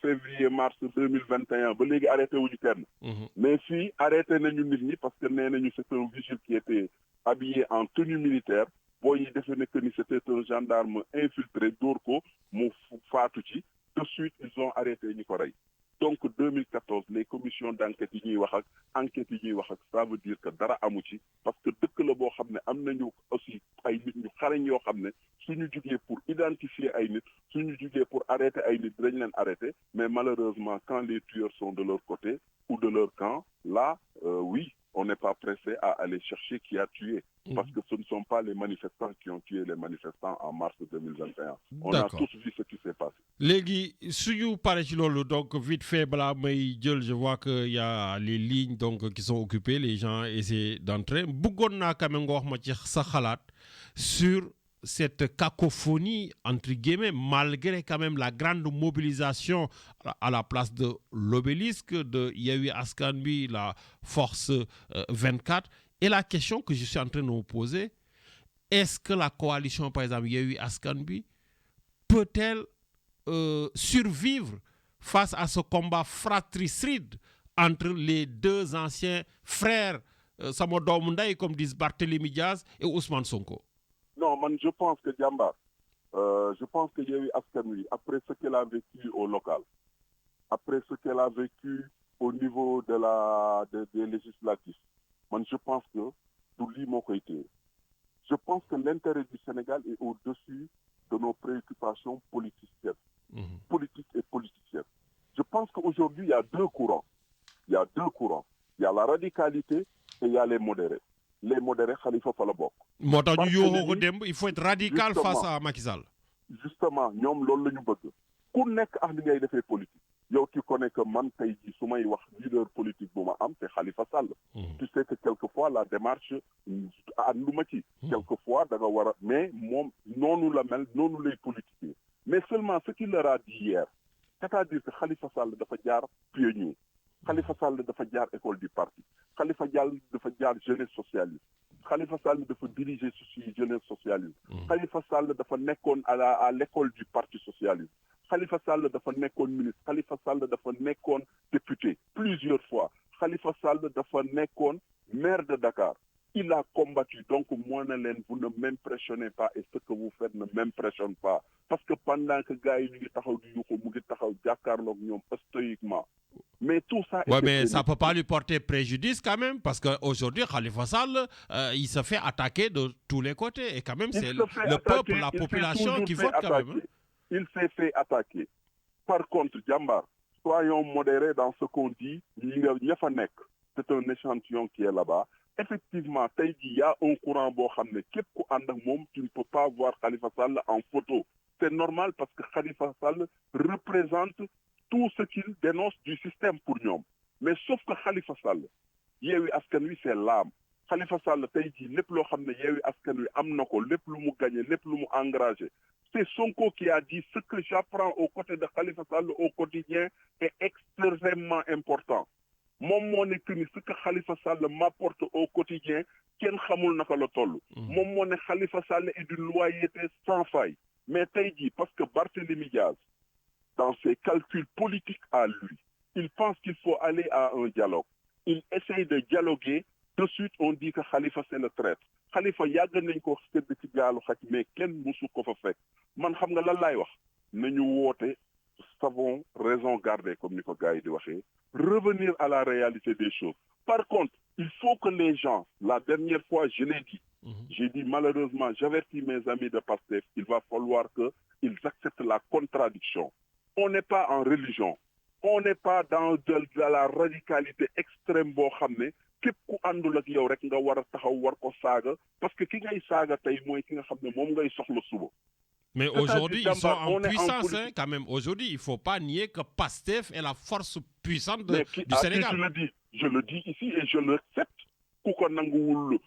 février mars 2021 ba léegi arrêté wuñu kenn mais fii arrêté nañu nit ñi parce que nee nañu c'est un vigile qui était habillé en tenue militaire boo yi defee ne que ni c'était un gendarme infiltré dóor ko mu faatu ci de suite ils ont arrêté ñi ko rey. Donc 2014 les commissions d'enquête yi ñuy wax ak enquête yi ñuy wax ak ça veut dire que dara amu ci parce que dëkk la boo xam ne am nañu aussi ay nit ñu xarañ yoo xam ne suñu jugee pour identifier ay nit suñu jugee pour arrêter ay nit dañ leen arrêter mais malheureusement quand les tueurs sont de leur côté ou de leur camp là oui on n'est pas pressé à aller chercher qui a tué parce que ce ne sont pas les manifestants qui ont tué les manifestants en mars 2021. On a tous vu ce qui s'est passé. Légui, suñu paré ci lolu donc vite fait bala may jël je vois que y a les lignes donc qui sont occupées, les gens essaient d'entrer. Bëggon na quand même nga wax ma ci sa xalaat sur cette cacophonie entre guillemets malgré quand même la grande mobilisation à la place de l'obélisque de Yewwi Askan Wi, la force 24. Et la question que je suis en train de vous poser, est-ce que la coalition, par exemple, Yewwi Askan Wi, peut-elle survivre face à ce combat fratricide entre les deux anciens frères, sama doomu ndey, comme disent Barthélémy Diaz et Ousmane Sonko? Non, man, je pense que Jambar, je pense que Yewwi Askan Wi, après ce qu'elle a vécu au local, après ce qu'elle a vécu au niveau des législatifs, je pense que tout lui m'a été. Je pense que l'intérêt du Sénégal est au-dessus de nos préoccupations politiciennes. Politiques et politiciennes. Je pense qu'aujourd'hui, il y a deux courants. Il y a la radicalité et il y a les modérés. Les modérés, Khalifa Falabok. Il faut être radical face à Macky Sall. Justement, ñom loolu lañu bëgg. ku nekk ak li ngay defee politique yow tu connais que man tey jii su may wax leader politique bu ma am c'est Khalifa Sall. Tu sais que quelquefois la démarche ànduma ci. Quelquefois da nga war a mais moom noonu la mel noonu lay politiquer mais seulement ce qu'il leur a dit hier c'est-à-dire que Khalifa Sall dafa jaar pionnier. Khalifa Sall dafa jaar école du parti Khalifa Sall dafa jaar jeunesse socialiste Khalifa Sall dafa diriger jeunesse socialiste Khalifa Sall dafa nekkoon à l'école du parti socialiste Khalifa Sall dafa nekkoon ministre Khalifa Sall dafa nekkoon député plusieurs fois Khalifa Sall dafa nekkoon maire de Dakar il a combattu donc moi ne leen vous ne m'impressionnez pas et ce que vous faites ne m'impressionne pas parce que pendant que gars yi ñu ngi taxaw di yuuxu mu ngi taxaw jàkkaarloog ñoom stoïquement. Mais tout ça... Ouais, mais ça ne peut pas lui porter préjudice quand même, parce qu'aujourd'hui, Khalifa Sall, il se fait attaquer de tous les côtés. Et quand même, c'est le peuple, la population qui vote quand même. Il s'est fait attaquer. Par contre, Djambar, soyons modérés dans ce qu'on dit. C'est un échantillon qui est là-bas. Effectivement, il y a un courant tu ne peux pas voir Khalifa Sall en photo. C'est normal parce que Khalifa Sall représente tout ce qu'il dénonce du système pour nous. Mais sauf que Khalifa Sall, Yewwi Askan Wi c'est l'âme. Khalifa Sall tey jii lépp loo xam ne Yewwi Askan Wi am na ko lépp lu mu gagné lépp lu mu engagé. C'est Sonko qui a dit ce que j'apprends aux côtés de Khalifa Sall au quotidien est extrêmement important. Moom moo nekk ni ce que Khalifa Sall m'apporte au quotidien kenn xamul naka la toll. Moom moo ne Khalifa Sall est d'une loyauté sans faille. Mais tey jii parce que Barthélémy Diaz dans ses calculs politiques à lui, il pense qu'il faut aller à un dialogue. Il essaye de dialoguer. De suite, on dit que Khalifa, c'est le traître. Khalifa, yàgg nañ ko sedd ci gaalu xaj mais kenn musu ko fa fekk. Man xam nga lan laay wax. Nañu woote, savons raison garder, comme ni ko gars yi di waxee. Revenir à la réalité des choses. Par contre, il faut que les gens, la dernière fois, je l'ai dit, j'ai dit malheureusement, j'avertis mes amis de Pastef, il va falloir qu'ils acceptent la contradiction. On n'est pas en religion. On n'est pas dans de la radicalité extrême boo xam ne képp ku àndul ak yow rek nga war a taxaw war ko saaga parce que ki ngay saaga tey mooy ki nga xam ne moom ngay soxla suba. Mais aujourd'hui, ils sont en puissance hein, quand même. Aujourd'hui, il ne faut pas nier que Pastef est la force puissante du Sénégal. Je le dis ici et je l'accepte. Ku ko nanguwul,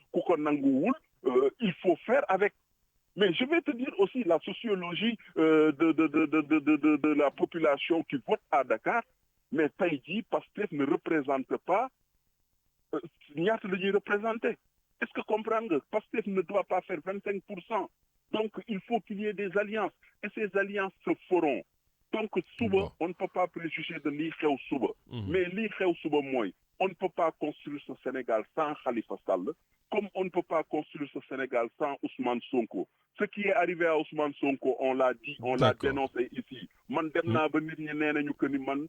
il faut faire avec. Mais je vais te dire aussi la sociologie de la population qui vote à Dakar. Mais Taïdi, Pastef ne représente pas ñaata la ñuy représenter. Est-ce que comprendre que Pastef ne doit pas faire 25%? Donc il faut qu'il y ait des alliances. Et ces alliances se feront. Donc suba, on ne peut pas préjuger de lii xew suba. Mais lii xew suba mooy, on ne peut pas construire ce Sénégal sans Khalifa Sall, comme on ne peut pas construire ce Sénégal sans Ousmane Sonko. Ce qui est arrivé à Ousmane Sonko, on l'a dit, on l'a dénoncé ici. Man dem naa ba nit ñi nee nañu que ni man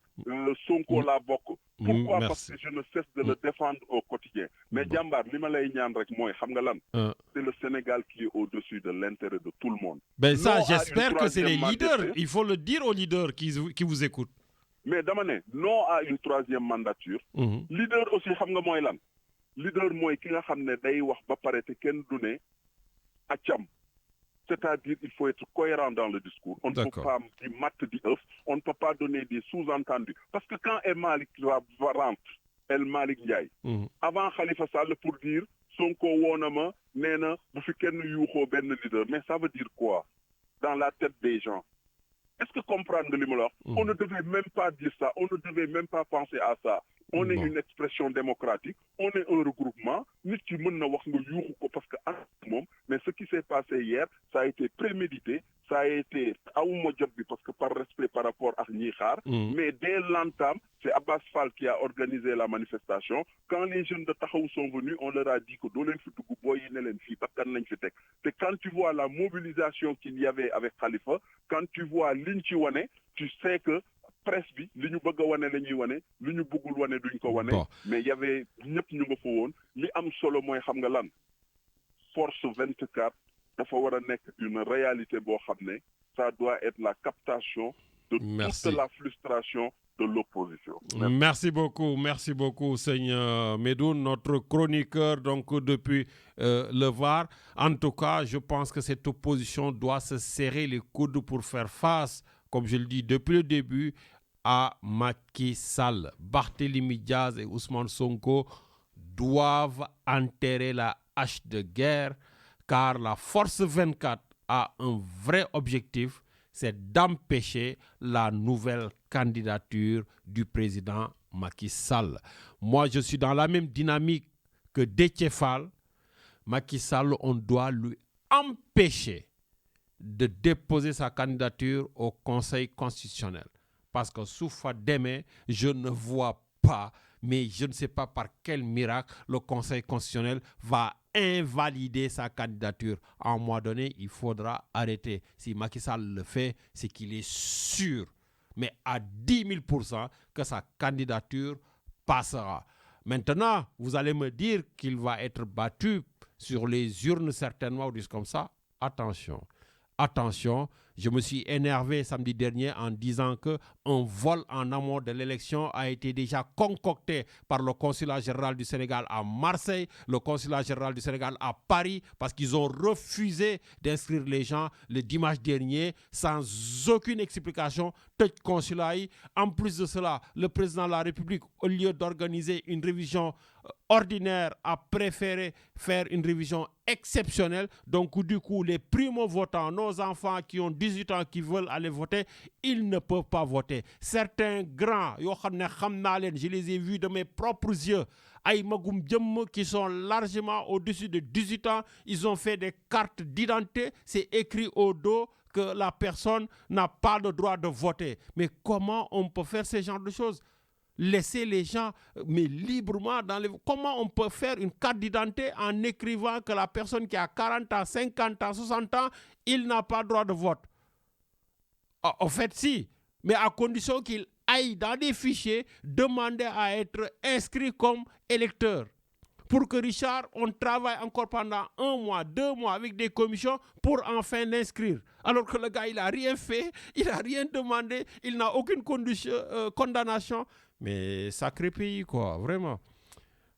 Sonko laa bokk. Pourquoi? Parce que je ne cesse de le défendre au quotidien. Mais Djambar, li ma lay ñaan rek mooy xam nga lan. C'est le Sénégal qui est au-dessus de l'intérêt de tout le monde. Ben ça, j'espère que c'est les leaders. Il faut le dire aux leaders qui vous écoutent. Mais dama ne non à une troisième mandature. Leader aussi xam nga mooy lan. Leader mooy ki nga xam ne day wax ba pare te kenn du ne accam. C'est-à-dire il faut être cohérent dans le discours. On ne peut pas di matt di œuf, on ne peut pas donner des sous-entendus. Parce que quand El Malick rentre, El Malick Ndiaye, avant Khalifa Sall pour dire Sonko woona ma nee na bu fi kenn yuuxoo benn leader, mais ça veut dire quoi dans la tête des gens? Est-ce que comprendre li ma la wax? On ne devait même pas dire ça, on ne devait même pas penser à ça. On est une expression démocratique, on est un regroupement, nit ki mën na wax nga yuuxu ko parce que moom, mais ce qui s'est passé hier, ça a été prémédité, ça a été awuma jot bi parce que par respect par rapport à ñi xaar, mais dès l'entame, c'est Abbas Fall qui a organisé la manifestation. Quand les jeunes de Taxawu sont venus, on leur a dit que doo leen fi dugg booy yi ne leen fii bakkan lañ fi teg. Et quand tu vois la mobilisation qu'il y avait avec Khalifa, quand tu vois liñ ci wane, tu sais que presse bi li ñu bëgg a wane la ñuy wane li ñu bëggul wane duñ ko wane. Mais y avait ñëpp ñu nga fa woon li am solo mooy xam nga lan force 24 dafa war a nekk une réalité boo xam ne ça doit être la captation de toute la frustration de l'opposition. Merci beaucoup Seigneur Medoune, notre chroniqueur donc depuis le Var. En tout cas, je pense que cette opposition doit se serrer les coudes pour faire face comme je le dis depuis le début, à Macky Sall. Barthélémy Diaz et Ousmane Sonko doivent enterrer la hache de guerre, car la Force 24 a un vrai objectif, c'est d'empêcher la nouvelle candidature du président Macky Sall. Moi, je suis dans la même dynamique que Déthié Fall. Macky Sall, on doit lui empêcher de déposer sa candidature au Conseil constitutionnel. Parce que sous Fademe, je ne vois pas, mais je ne sais pas par quel miracle le Conseil constitutionnel va invalider sa candidature. À un moment donné, il faudra arrêter. Si Macky Sall le fait, c'est qu'il est sûr, mais à 10 000% que sa candidature passera. Maintenant, vous allez me dire qu'il va être battu sur les urnes certainement ou des choses comme ça. Attention. Attention, je me suis énervé samedi dernier en disant qu'un vol en amont de l'élection a été déjà concocté par le consulat général du Sénégal à Marseille, le consulat général du Sénégal à Paris, parce qu'ils ont refusé d'inscrire les gens le dimanche dernier sans aucune explication. En plus de cela, le président de la République, au lieu d'organiser une révision ordinaire, a préféré faire une révision exceptionnelle. Donc, du coup, les primo-votants, nos enfants qui ont 18 ans, qui veulent aller voter, ils ne peuvent pas voter. Certains grands, je les ai vus de mes propres yeux, qui sont largement au-dessus de 18 ans, ils ont fait des cartes d'identité, c'est écrit au dos que la personne n'a pas le droit de voter. Mais comment on peut faire ce genre de choses? Laisser les gens mais librement dans les... Comment on peut faire une carte d'identité en écrivant que la personne qui a 40 ans, 50 ans, 60 ans, il n'a pas le droit de vote? En fait, si, mais à condition qu'il aille dans des fichiers demander à être inscrit comme électeur. Pour que Richard, on travaille encore pendant 1 mois, 2 mois avec des commissions pour enfin l'inscrire. Alors que le gars, il n'a rien fait, il n'a rien demandé, il n'a aucune condamnation. Mais sacré pays, quoi, vraiment.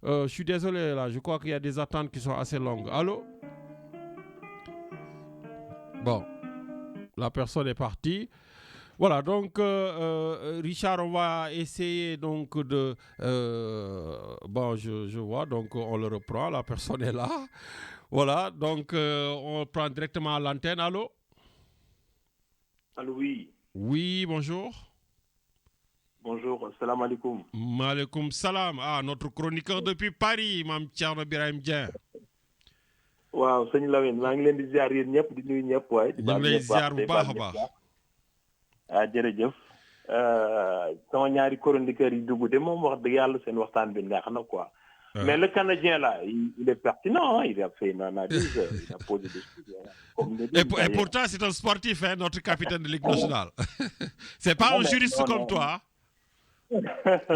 Je suis désolé, là, je crois qu'il y a des attentes qui sont assez longues. Allô? Bon, la personne est partie. Voilà, donc, Richard, on va essayer donc de... bon, je vois, donc on le reprend, la personne est là. Voilà, donc on prend directement à l'antenne. Allô? Allô, oui. Oui, bonjour. Bonjour, salam alaikum. Maaleykum salam. Ah, notre chroniqueur depuis Paris, Mam Thierno Birahim Dieng. waaw sëñ Lamine maa ngi leen di ziar yéen ñëpp di nuyu ñëpp waaye. ñu ngi lay ziar bu baax a baax. ah jërëjëf sama ñaari chroniqueurs yi dugg de moom wax dëgg yàlla seen waxtaan bi neex na quoi. Mais le Canadien là, il est pertinent, hein, il a fait une analyse, il a posé des choses. Et pourtant c'est un sportif, hein, notre capitaine de Ligue nationale. C'est pas un juriste comme toi.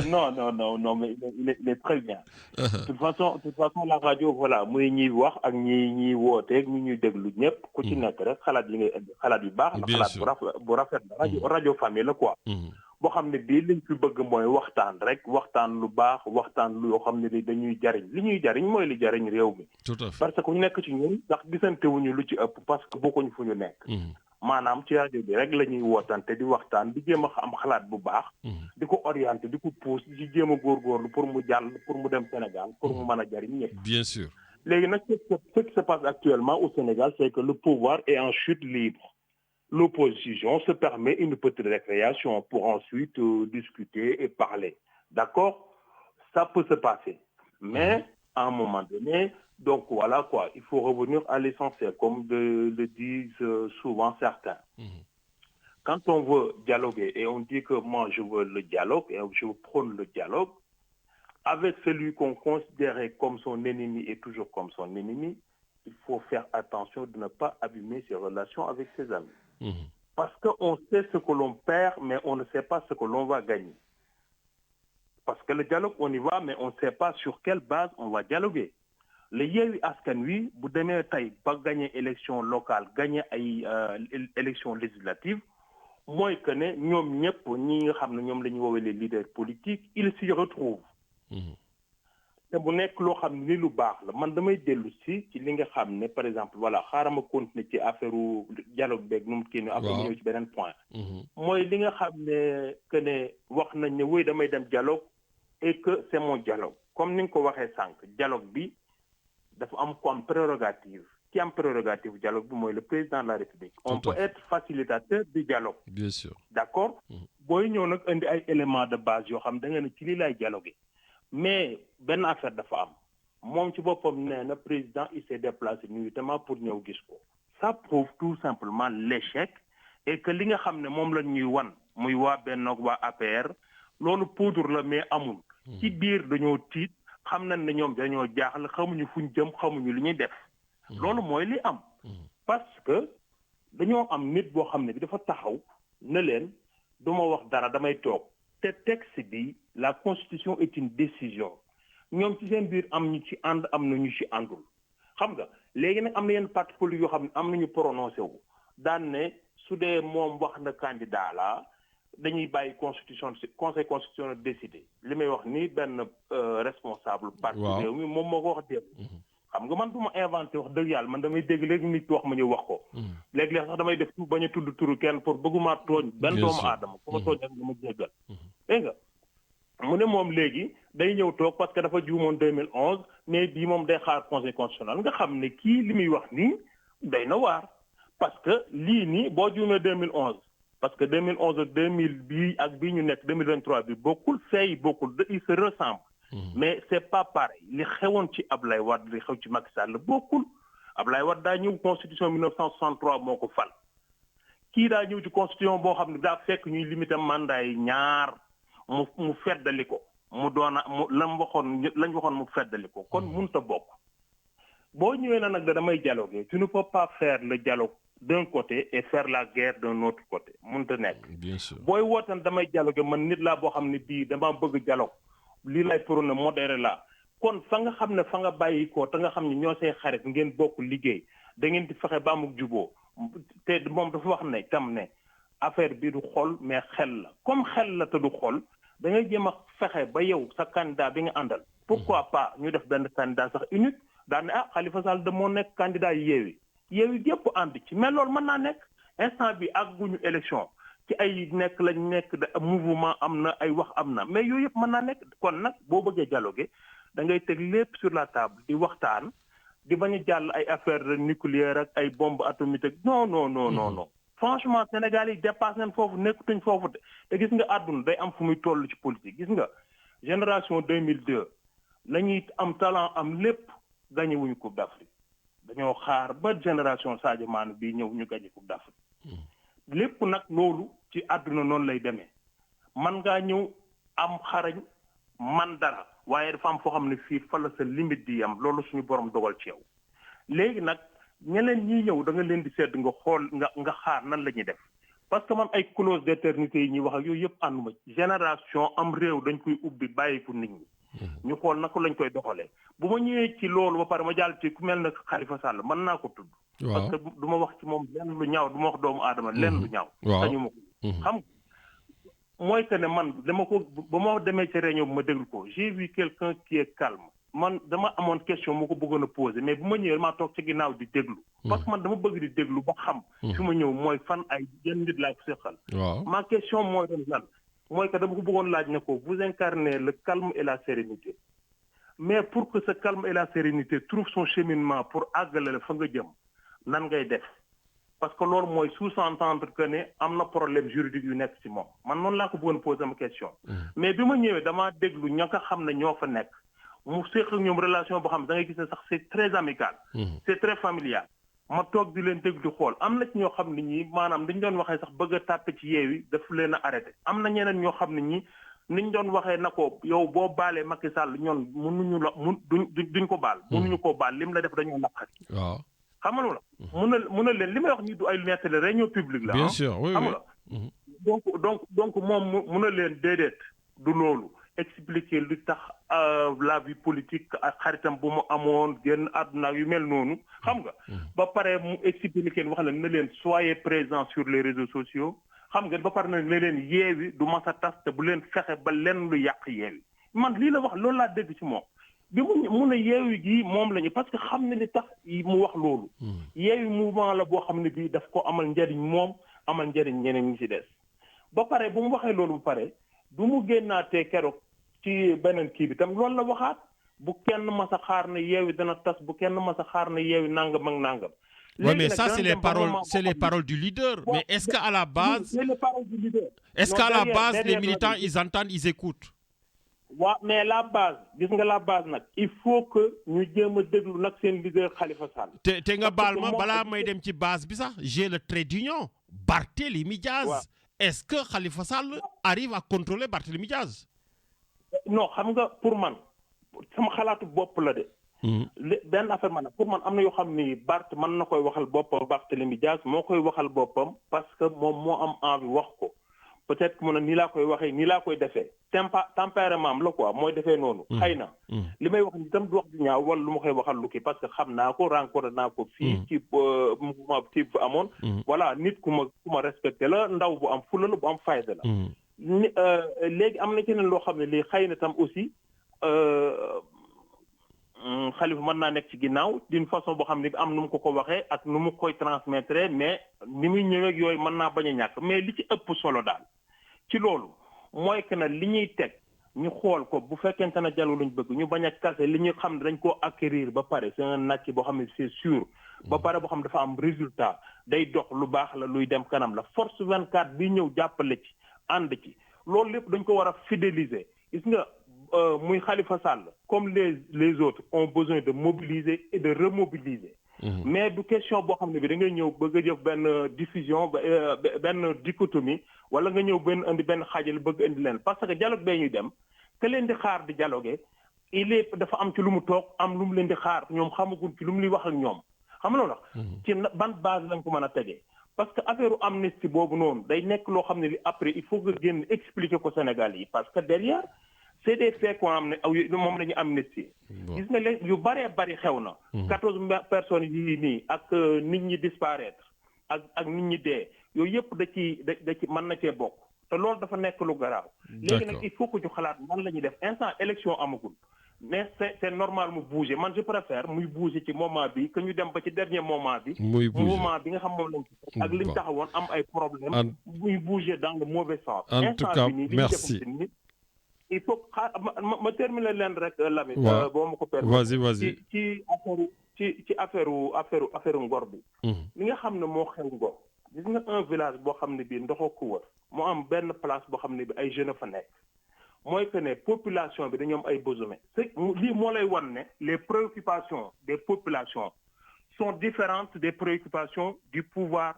Non, mais il est très bien. De toute façon, la radio, voilà, muy ñuy wax ak ñi woote ak ñuy déglu ñëpp ku ci nekk rek xalaat yi ngay xalaat yu baax la xalaat bu rafet la radio famille la quoi. boo xam ne bii liñ fi bëgg mooy waxtaan rek waxtaan lu baax waxtaan lu yoo xam ne dañuy jariñ li ñuy jariñ mooy li jariñ réew mi. Tout à fait. parce que ku nekk ci ñun ndax gisante wuñu lu ci ëpp parce que bokkuñ fu ñu nekk. maanaam ci rajo bi rek la ñuy wootante di waxtaan di jéem a am xalaat bu baax. di ko orienté di ko pousse di jéem a góorgóorlu pour mu jàll pour mu dem Sénégal pour mu mën a jariñ ñëpp. Bien sûr. léegi nag ce qui se passe actuellement au Sénégal c'est que le pouvoir est en chute libre. L'opposition se permet une petite récréation pour ensuite discuter et parler. D'accord? Ça peut se passer. Mais à un moment donné, donc voilà quoi, il faut revenir à l'essentiel, comme le disent souvent certains. Quand on veut dialoguer et on dit que moi je veux le dialogue et je prône le dialogue, avec celui qu'on considérait comme son ennemi et toujours comme son ennemi, il faut faire attention de ne pas abîmer ses relations avec ses amis. Parce qu'on sait ce que l'on perd, mais on ne sait pas ce que l'on va gagner. Parce que le dialogue, on y va, mais on ne sait pas sur quelle base on va dialoguer. Le Yewwi Askan Wi, bu demee tey ba gagner élection locale, gagner ay élection législative, mooy que ne ñoom ñëpp ñi nga xam ne ñoom la ñu woowee les leaders politiques, ils s'y retrouvent. te bu nekk loo xam ne ni lu baax la man damay dellu ci li nga xam ne par exemple voilà xaaral ma continuer ci affaire dialogue beeg nu mu kii après ñëw ci beneen point mooy li nga xam ne que ne wax nañ ne wéy damay dem dialogue et que c'est mon dialogue comme ni nga ko waxee sànq dialogue bi dafa am ko am prérogative qui am prérogative dialogue bi mooy le président de la République on peut être facilitateur du dialogue bien sûr d'accord booy ñëw nag indi ay éléments de base yoo xam da nga ne ci lii laay dialoguer mais benn affaire dafa am moom ci boppam nee na président il s'est déplacé nuitamment pour ñëw gis ko ça prouve tout simplement l'échec et que li nga xam ne moom la ñuy wan muy waa Benno ak waa APR loolu poudre la mais amul ci biir dañoo tiit xam nañ ne ñoom dañoo jaaxle xamuñu fuñ jëm xamuñu li ñuy def loolu mooy li am parce que dañoo am nit boo xam ne bi dafa taxaw ne leen du ma wax dara damay toog te texte bi la constitution est une décision ñoom ci seen biir am ñu ci ànd am na ñu ci àndul xam nga léegi nag am na yenn parti politique yoo xam ne am nañu prononcé wu daan ne su dee moom wax na candidat la dañuy bàyyi constitution conseil constitutionnel décidé li may wax ni benn responsable parti réew mi moom moo ko wax démb xam nga man du ma inventé wax dëgg yàlla man damay dégg léegi nit wax ma ñëw wax ko léeg-léeg sax damay def bañ a tudd turu kenn pour bëgguma tooñ benn doomu aadama ku ma tooñ rek dama jéggal dégg nga mu ne moom léegi day ñëw toog parce que dafa juumoon 2011 mais bii moom day xaar conseil constitutionnel nga xam ne kii li muy wax nii day na waar parce que lii nii boo juumee 2011 parce que 2011 ak 2000 bii ak bii ñu nekk 2023 bi bokkul fee bokkul il se ressemble mais c'est pas pareil li xewoon ci Ablaye Wade li xew ci Macky Sall bokkul Ablaye Wade daa ñëw constitution 1963 moo ko fal kii daa ñëw ci constitution boo xam ne daa fekk ñuy limiter mandat yi ñaar mu feddali ko mu doona mu lañ waxoon mu feddali ko kon mënut a bokk boo ñëwee na nag damay dialoguer tu ne peux pas faire le dialogue d'un côté et faire la guerre d'un autre côté mënut a nekk booy wootan damay dialoguer man nit laa boo xam ne bii dama bëgg dialogue lii lay prôné modéré la kon fa nga xam ne fa nga bàyyi ko te nga xam ne ñoo say xarit ngeen bokk liggéey da ngeen di fexe ba amuk juboo te moom dafa wax ne tam ne affaire bi du xol mais xel la comme xel la te du xol da ngay jéem a fexe ba yow sa candidat bi nga àndal pourquoi pas ñu def benn candidat sax unique daal ne Khalifa Sall de moo nekk candidat yi yeewi yëpp ànd ci mais loolu mën naa nekk instant bi àgguñu élection ci ay nekk lañ nekk de mouvement am na ay wax am na mais yooyu yëpp mën naa nekk kon nag boo bëggee dialoguer da ngay teg lépp sur la table di waxtaan di bañ a jàll ay affaire nucléaire ak ay bombe atomique ak non franchement Sénégal yi dépassé nañ foofu nekkutuñ foofu te gis nga àdduna day am fu muy toll ci politique gis nga génération 2002 la ñuy am talent am lépp gagné wuñu Coupe d'Afrique dañoo xaar ba génération Sadio Mané bii ñëw ñu gagné Coupe d'Afrique lépp nag loolu ci àdduna noonu lay demee man ngaa ñëw am xarañ man dara waaye dafa am foo xam ne fii fa la sa limite di yam loolu suñu borom dogal ci yow léegi nag ñeneen ñi ñëw da nga leen di sedd nga xool nga xaar nan la ñuy def parce que man ay clause d'éternité yi ñuy wax ak yooyu yëpp ànduma génération am réew dañ koy ubbi bàyyi ko nit ñi ñu xool naka lañ koy doxalee bu ma ñëwee ci loolu ba pare ma jàll ci ku mel ne Khalifa Sall mën naa ko tudd parce que du ma wax ci moom lenn lu ñaaw du ma wax doomu aadama lenn lu ñaaw sañu ma ko xam mooy que ne man dama ko ba ma demee ci réunion bu ma déglu ko j'ai vu quelqu'un qui est calme man dama amoon question moo ko bëggoon a poser mais bu ma ñëwee maa toog ci ginnaaw di déglu parce que man dama bëgg di déglu ba xam fi ma ñëw mooy fan ay yenn nit laa ko seqal ma question mooy doon lan mooy que dama ko bëggoon laaj ne ko vous incarnez le calme et la sérénité mais pour que ce calme et la sérénité trouve son cheminement pour àggale la fa nga jëm nan ngay def parce que loolu mooy sous-entendre que ne am na problème juridique yu nekk ci moom man noonu laa ko bëggoon poser sama question mais bi ma ñëwee damaa déglu ña nga xam ne ñoo fa nekk mu séq ak ñoom relation boo xam ne da ngay gis ne sax c'est très amical c'est très familial ma toog di leen déglu di xool am na ci ñoo xam ne ñi maanaam dañ doon waxee sax bëgg a tàppe ci yeewi daf leen a arrêté am na ñeneen ñoo xam ne ñi niñ doon waxee na ko yow boo baalee Macky Sall ñoon mënuñu la duñ ko baal mënuñu koo baal lim la def dañoo naqari xam nga la mun na leen li may wax nii du ay nettali réunion publique la bien sûr oui xam nga donc moom mun na leen déedéet du loolu expliquer lu tax la vie politique ak xaritam bu mu amoon génn àdduna yu mel noonu xam nga ba pare mu expliquer wax leen na leen soyez présents sur les réseaux sociaux xam nga ba pare na leen yeewi du mas a tas te bu leen fexe ba lenn lu yàq yeewi man lii la wax loolu laa dégg ci moom bi mu ne yeewu gi moom lañu parce que xam ne li tax mu wax loolu. yeewu mouvement la boo xam ne bii daf ko amal njariñ moom amal njariñ ñeneen ñi ci des. ba pare bu mu waxee loolu ba pare du mu génnaatee keroog ci beneen kii bi tam loolu la waxaat bu kenn mas a xaar ne yeewu dana tas bu kenn mas a xaar ne yeewu nangam ak nangam. Oui, mais ça, c'est les paroles du leader. Ouais, mais est-ce qu'à la base, c'est les paroles du leader. Est-ce qu'à la base, les militants, ils entendent, ils écoutent? Oui, mais la base, la base, il faut que nous disions que leader Khalifa Sall. Tenga balma, bala may dem ci base bi sax, j'ai le trait d'union. Barthélémy Diaz. Ouais. Est-ce que Khalifa Sall arrive à contrôler Barthélémy Diaz? Non, pour man, sama xalaatu bopp la de. benn affaire man pour man am na yoo xam ni Bart mën na koy waxal boppam Barthélémy Diaz moo koy waxal boppam parce que moom moo am envie wax ko peut-être que mu ne nii laa koy waxee nii laa koy defee tempérament am la quoi mooy defee noonu. xëy na li may wax ni itam du wax du ñaaw wala lu ma koy waxal lu kii parce que xam naa ko rencontré naa ko fii ci mouvement ci bu amoon. voilà nit ku ma respecté la ndaw bu am fula la bu am fayda la. léegi am na ci loo xam ne lii xëy na tam aussi. Khalifa mën naa nekk ci ginnaaw d'une façon boo xam ne am nu mu ko waxee ak nu mu koy transmettre mais ni muy ñëwee ak yooyu mën naa bañ a ñàkk mais li ci ëpp solo daal ci loolu mooy que ne li ñuy teg ñu xool ko bu fekkente ne jallu luñ bëgg ñu bañ a kase li ñu xam ne dañ koo acquérir ba pare c'est un acquis boo xam ne c'est sûr ba pare boo xam ne dafa am résultat day dox lu baax la luy dem kanam la force 24 bi ñëw jàppale ci ànd ci loolu lépp dañ ko war a fidéliser gis nga. Muy Khalifa Sall comme les autres ont besoin de mobiliser et de remobiliser. Mais du question boo xam ne bi da ngay ñëw bëgg a jëf benn diffusion benn dichotomie wala nga ñëw indi benn xaajal bëgg indi leen parce que dialogue bee ñuy dem te leen di xaar di dialoguer dafa am ci lu mu toog am lu mu leen di xaar ñoom xamaguñ ci lu mu li wax ak ñoom xam nga loolu ci ban base lañ ko mën a tegee parce que affaire amnistie boobu noonu day nekk loo xam ne li après il faut nga génn expliquer ko Sénégal yi parce que derrière c'est des faits qu'on am ne moom la ñu amnistie gis nga léegi yu bëree bëri xew na 14 personnes yi nii ak nit ñi disparaître ak nit ñi dee yooyu yëpp da ci mën na cee bokk te loolu dafa nekk lu garaaw léegi nag il faut que ñu xalaat nan la ñuy def instant élection amagul mais c'est normal mu bouger man je préfère muy bouger ci moment bi que ñu dem ba ci dernier moment bi moment bi nga xam moom lañ ci ak liñ taxawoon am ay problème muy bouger dans le mauvais sens en tout cas merci il faut ma terminer leen rek Lamine boo ma ko permettre vas-y ci affaire ngor bi li nga xam ne moo xew ngor gis nga un village boo xam ne bii ndoxoo ko wër moo am benn place boo xam ne bi ay jeunes fa nekk mooy que ne population bi dañoo am ay besoins lii moo lay wan ne les préoccupations des populations sont différentes des préoccupations du pouvoir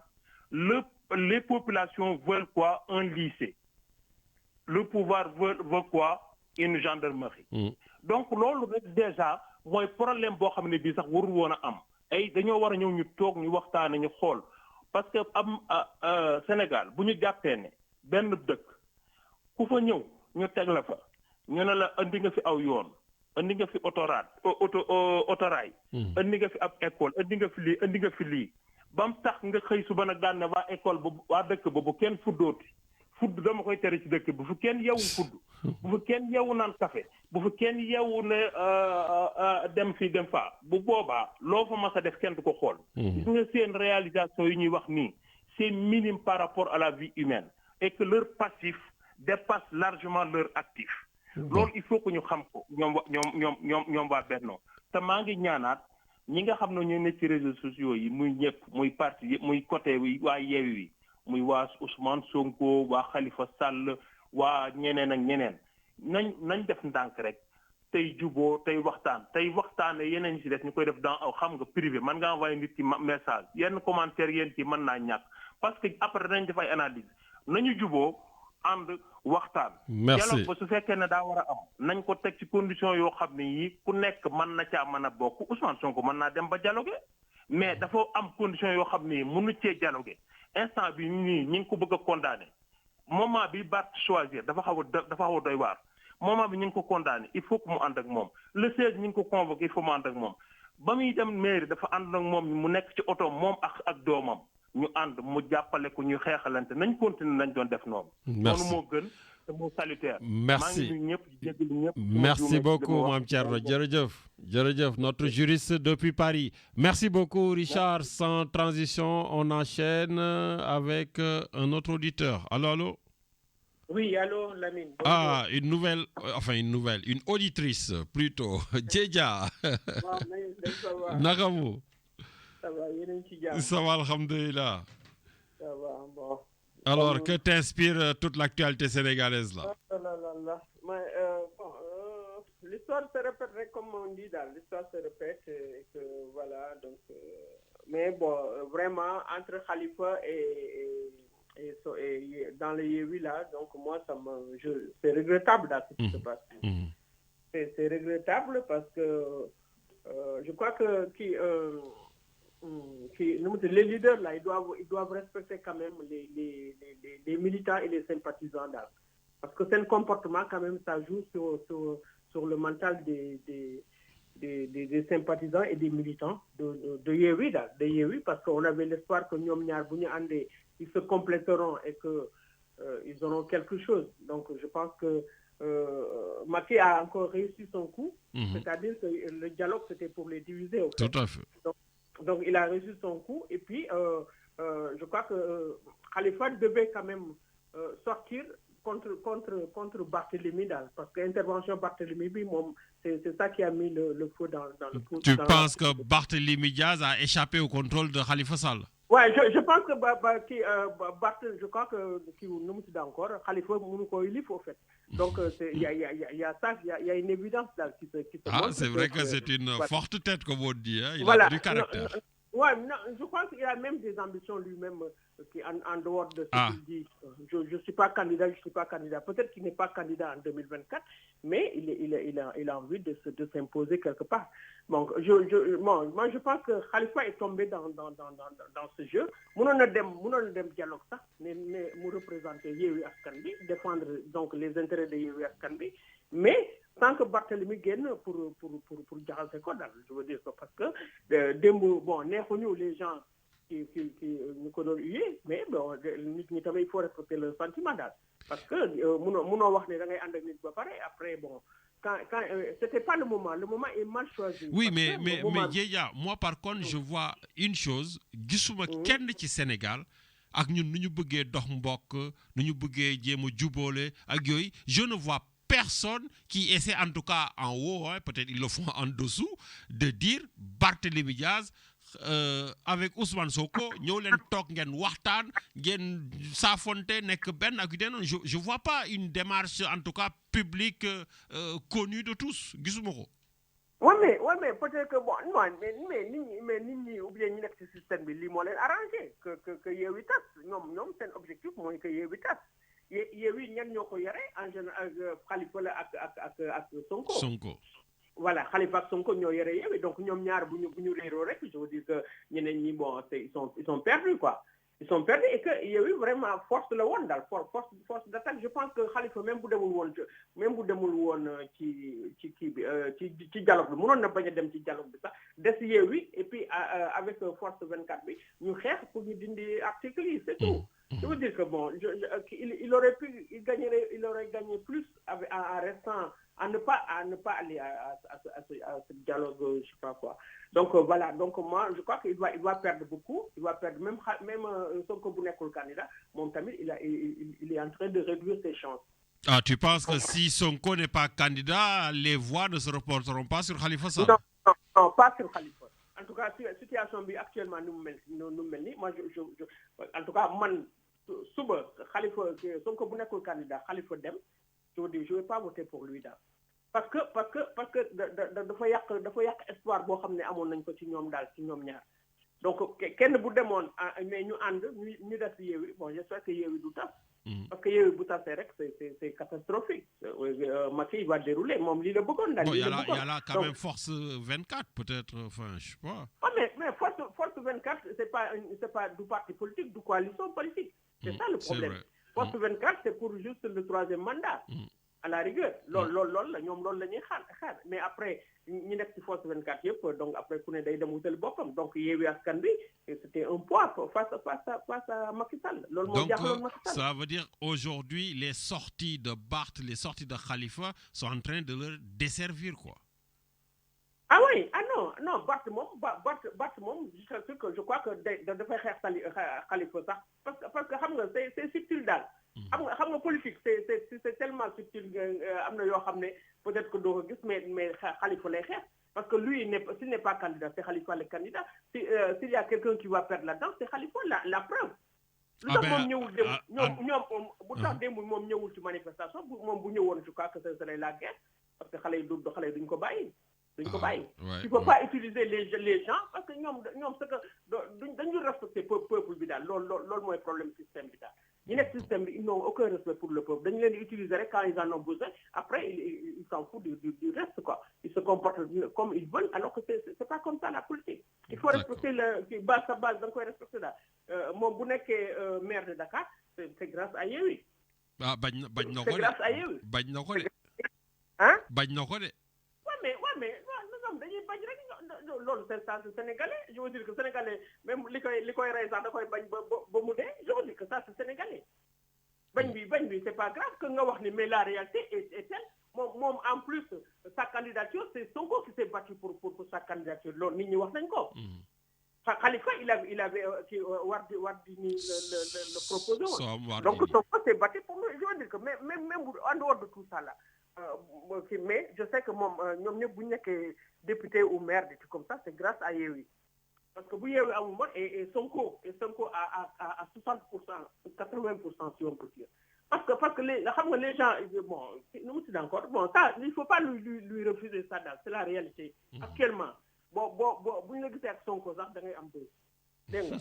les populations veulent quoi un lycée le pouvoir veut quoi une gendarmerie. Donc loolu rek déjà mooy problème boo xam ne bii sax warul woon a am ay dañoo war a ñëw ñu toog ñu waxtaane ñu xool parce que am Sénégal bu ñu jàppee ne benn dëkk ku fa ñëw ñu teg la fa ñu ne la andi nga fi aw yoon andi nga fi autorail andi nga fi ab école andi nga fi lii ba mu tax nga xëy suba nag daan ne waa école ba waa dëkk ba bu kenn fuddooti fudd dama koy tere ci dëkk bu fi kenn yeewu fudd bu fi kenn yeewu naan café bu fi kenn yeewu ne dem fii dem faa bu boobaa loo fa mas a def kenn du ko xool gis nga seen réalisation yi ñuy wax nii c'est minime par rapport à la vie humaine et que leur passif dépasse largement leur actif loolu il faut que ñu xam ko ñoom waa Benno te maa ngi ñaanaat ñi nga xam ne ñoo nekk ci réseaux sociaux yi muy ñëpp muy parti yi muy côté wi waa Yewwi yi muy waa Ousmane Sonko waa Khalifa Sall waa ñeneen ak ñeneen nañ def ndànk rek tey juboo tey waxtaane yeneen ñi ci def ñu koy def dans xam nga privé man nga envoyé nit ci message yenn commentaire yéen ci mën naa ñàkk parce que après dañ def ay analyse nañu juboo ànd waxtaan dialogue ba su fekkee ne daa war a am nañ ko teg ci condition yoo xam ne yi ku nekk mën na caa mën a bokk Ousmane Sonko mën naa dem ba dialogue mais dafa am condition yoo xam ne mënu cee dialogue instant bi ñi ngi ko bëgg a condamné moment bi Bart choisir dafa xaw a doy waar moment bi ñu ngi ko condamné il faut que mu ànd ak moom le 16 ñu ngi ko convoqué il faut mu ànd ak moom ba muy dem mairie dafa ànd ak moom mu nekk ci oto moom ak doomam ñu ànd mu jàppale ko ñu xeexalante nañ continuer nañ doon def noonu. merci noonu moo gën ce mot salutaire. Merci. Merci beaucoup, Mme Thierno. Djeredjeuf, notre juriste depuis Paris. Merci beaucoup, Richard. Sans transition, on enchaîne avec un autre auditeur. Allô? Oui, allô, Lamine. Ah, une auditrice plutôt. Djedja. Nakamu. Ça va, ça va, alhamdulillah. Ça va, bon. Alors, que t'inspire toute l'actualité sénégalaise là? L'histoire se répète comme on dit, l'histoire se répète et que voilà, donc mais bon, vraiment entre Khalifa et dans le Yéwi là, donc moi c'est regrettable ce qui se passe. C'est regrettable parce que je crois que les leaders là, ils doivent respecter quand même les militants et les sympathisants là. Parce que c'est un comportement quand même, ça joue sur le mental des sympathisants et des militants de Yéwi là, parce qu'on avait l'espoir que Nyom Nyar Bouni Andé, ils se compléteront et que ils auront quelque chose. Donc je pense que Macky a encore réussi son coup, c'est-à-dire que le dialogue c'était pour les diviser. Tout à fait. Donc il a réussi son coup et puis je crois que Khalifa devait quand même sortir contre Barthélémy parce que l'intervention Barthélémy, c'est ça qui a mis le feu dans le coup. Tu penses que Barthélémy Diaz a échappé au contrôle de Khalifa Sall? Ouais, je pense que je crois que nous encore Khalifa Mounouko Ilif au fait. Donc il y a ça, il y a une évidence là qui se montre. C'est vrai que c'est une forte tête comme on dit, hein? Il a du caractère. Je pense qu'il a même des ambitions lui-même qui en dehors de ce qu'il dit. Je ne suis pas candidat, Peut-être qu'il n'est pas candidat en 2024, mais il a envie de s'imposer quelque part. Donc, moi, je pense que Khalifa est tombé dans ce jeu. Nous avons dem dialogue ça, nous représenter Yewwi Askan Wi, défendre donc les intérêts de Yewwi Askan Wi, mais sans que Barthélémy gagne pour jaxase ko dal, je veux dire ça, parce que les gens qui nous connaissent, mais bon, il faut respecter le sentiment dal, parce que mënoo wax ne da ngay and ak nit ba paré après bon quand c'était pas le moment est mal choisi. Oui, mais Djedja, moi par contre je vois une chose, gisuma kenn ci Sénégal ak ñun nu ñu bëggee dox mbokk nu ñu bëggee jéem a jubóole ak yooyu, je ne vois personne qui essaie, en tout cas en haut, hein, peut-être ils le font en dessous, de dire Barthélémy Diaz avec Ousmane Sonko, ñëw leen toog ngeen waxtaan ngeen saafonte nekk benn ak yu noonu. Je vois pas une démarche en tout cas publique connue de tous, gisuma ko. Ouais, mais peut-être que bon, non, mais nit ou bien ñi nekk ci système bi li moo leen arrangé que Yewwi tas ñoom seen objectif mooy que Yewwi tas. Yewwi ñan ñoo ko yore en général Khalifa la ak Sonko. Voilà, Khalifa ak Sonko ñoo yore Yewwi, donc ñoom ñaar bu ñu réeroo rek, je veux dire que ñeneen ñi bon ils sont perdus quoi. Ils sont perdus et que Yewwi vraiment force la woon daal force d'attaque. Je pense que Khalifa même bu demul woon ci dialogue bi mënoon na bañ a dem ci dialogue bi sax des Yewwi et puis avec force 24 bi ñu xeex pour ñu dindi article yi, c'est tout. Je veux dire que bon, il aurait gagné plus en restant, à ne pas aller à ce dialogue, je sais pas quoi. Donc voilà, donc moi je crois qu'il va perdre beaucoup, il va perdre même Sonko bu nekkul candidat, moom tamit il est en train de réduire ses chances. Ah, tu penses que si Sonko n'est pas candidat, les voix ne se reporteront pas sur Khalifa Sall? Non, pas sur Khalifa. En tout cas, la situation bi actuellement nous mel ni, moi je en tout cas man suba Khalifa Sonko bu nekkul candidat Khalifa dem, je veux dire je vais pas voter pour lui daal parce que dafa yàq espoir boo xam ne amoon nañ ko ci ñoom ñaar. Donc kenn bu demoon mais ñu ànd ñu def Yewwi, bon j'espère que Yewwi du tas. Parce que Yewwi bu tasee rek c'est catastrophique. Macky va dérouler moom lii la bëggoon daal. Bon, il y a là quand même force 24 peut-être, enfin je sais pas. Ah mais force 24 c'est pas du parti politique, du coalition politique. C'est ça le problème. Force 24 c'est pour juste le troisième mandat. À la rigueur, loolu la ñuy xaar mais après ñi nekk ci force 24 yëpp donc après ku ne day dem wutal boppam donc Yewwi Askan Wi c'était un poids face à Macky Sall. loolu moo jaaxaloon Macky Sall. Ça veut dire aujourd'hui les sorties de Barth, les sorties de Khalifa sont en train de leur desservir quoi. Ah oui, non, Barth moom je crois que dafay xeex Khalifa sax parce que xam nga c'est subtil daal. xam nga politique c'est tellement subtil am na yoo xam ne peut-être que doo ko gis mais Khalifa lay xeex parce que lui s'il n'est pas candidat c'est Khalifa le candidat s'il y a quelqu'un qui va perdre là-dedans c'est Khalifa la preuve. lu tax moom ñëwul dem ñoom bu tax démb moom ñëwul ci manifestation moom bu ñëwoon je crois que ce serait la guerre parce que xale yi duñ ko bàyyi. duñ ko bàyyi. Il faut pas utiliser les gens parce que ñoom c'est que dañu respecter peuple bi daal loolu mooy problème système bi daal. ñi nekk système bi ils n'ont aucun respect pour le peuple dañu leen di utiliser rek quand ils en ont besoin après ils s'en foutent du reste quoi. Ils se comportent comme ils veulent alors que c'est pas comme ça la politique. Il faut respecter sa base da nga koy respecter daal moom bu nekkee maire de Dakar c'est grâce à Yewwi. bañ na ko de c'est grâce à Yewwi. bañ na ko de. ah bañ na ko de. mais ñoom dañuy bañ rek loolu c'est sénégalais je veux dire que sénégalais même li koy rey sax da koy bañ ba mu dee je veux dire que ça c'est sénégalais bañ bi c'est pas grave que nga wax ni mais la réalité est telle moom en plus sa candidature c'est Sonko qui s'est battu pour sa candidature loolu nit ñi wax nañ ko. Khalifa il avait Wardini le proposé. Donc Sonko s'est battu pour lui je veux dire que même en dehors de tout ça là. Mais je sais que ñoom ñëpp bu ñu nekkee député ou maire des trucs comme ça c'est grâce à Yewwi parce que bu Yewwi amul woon et Sonko à 60% 80% si on peut dire parce que xam nga les gens bon nu mu tudd encore bon ça il faut pas lui refuser ça daal c'est la réalité actuellement bu ñu la gisee ak Sonko sax da ngay am bëri dégg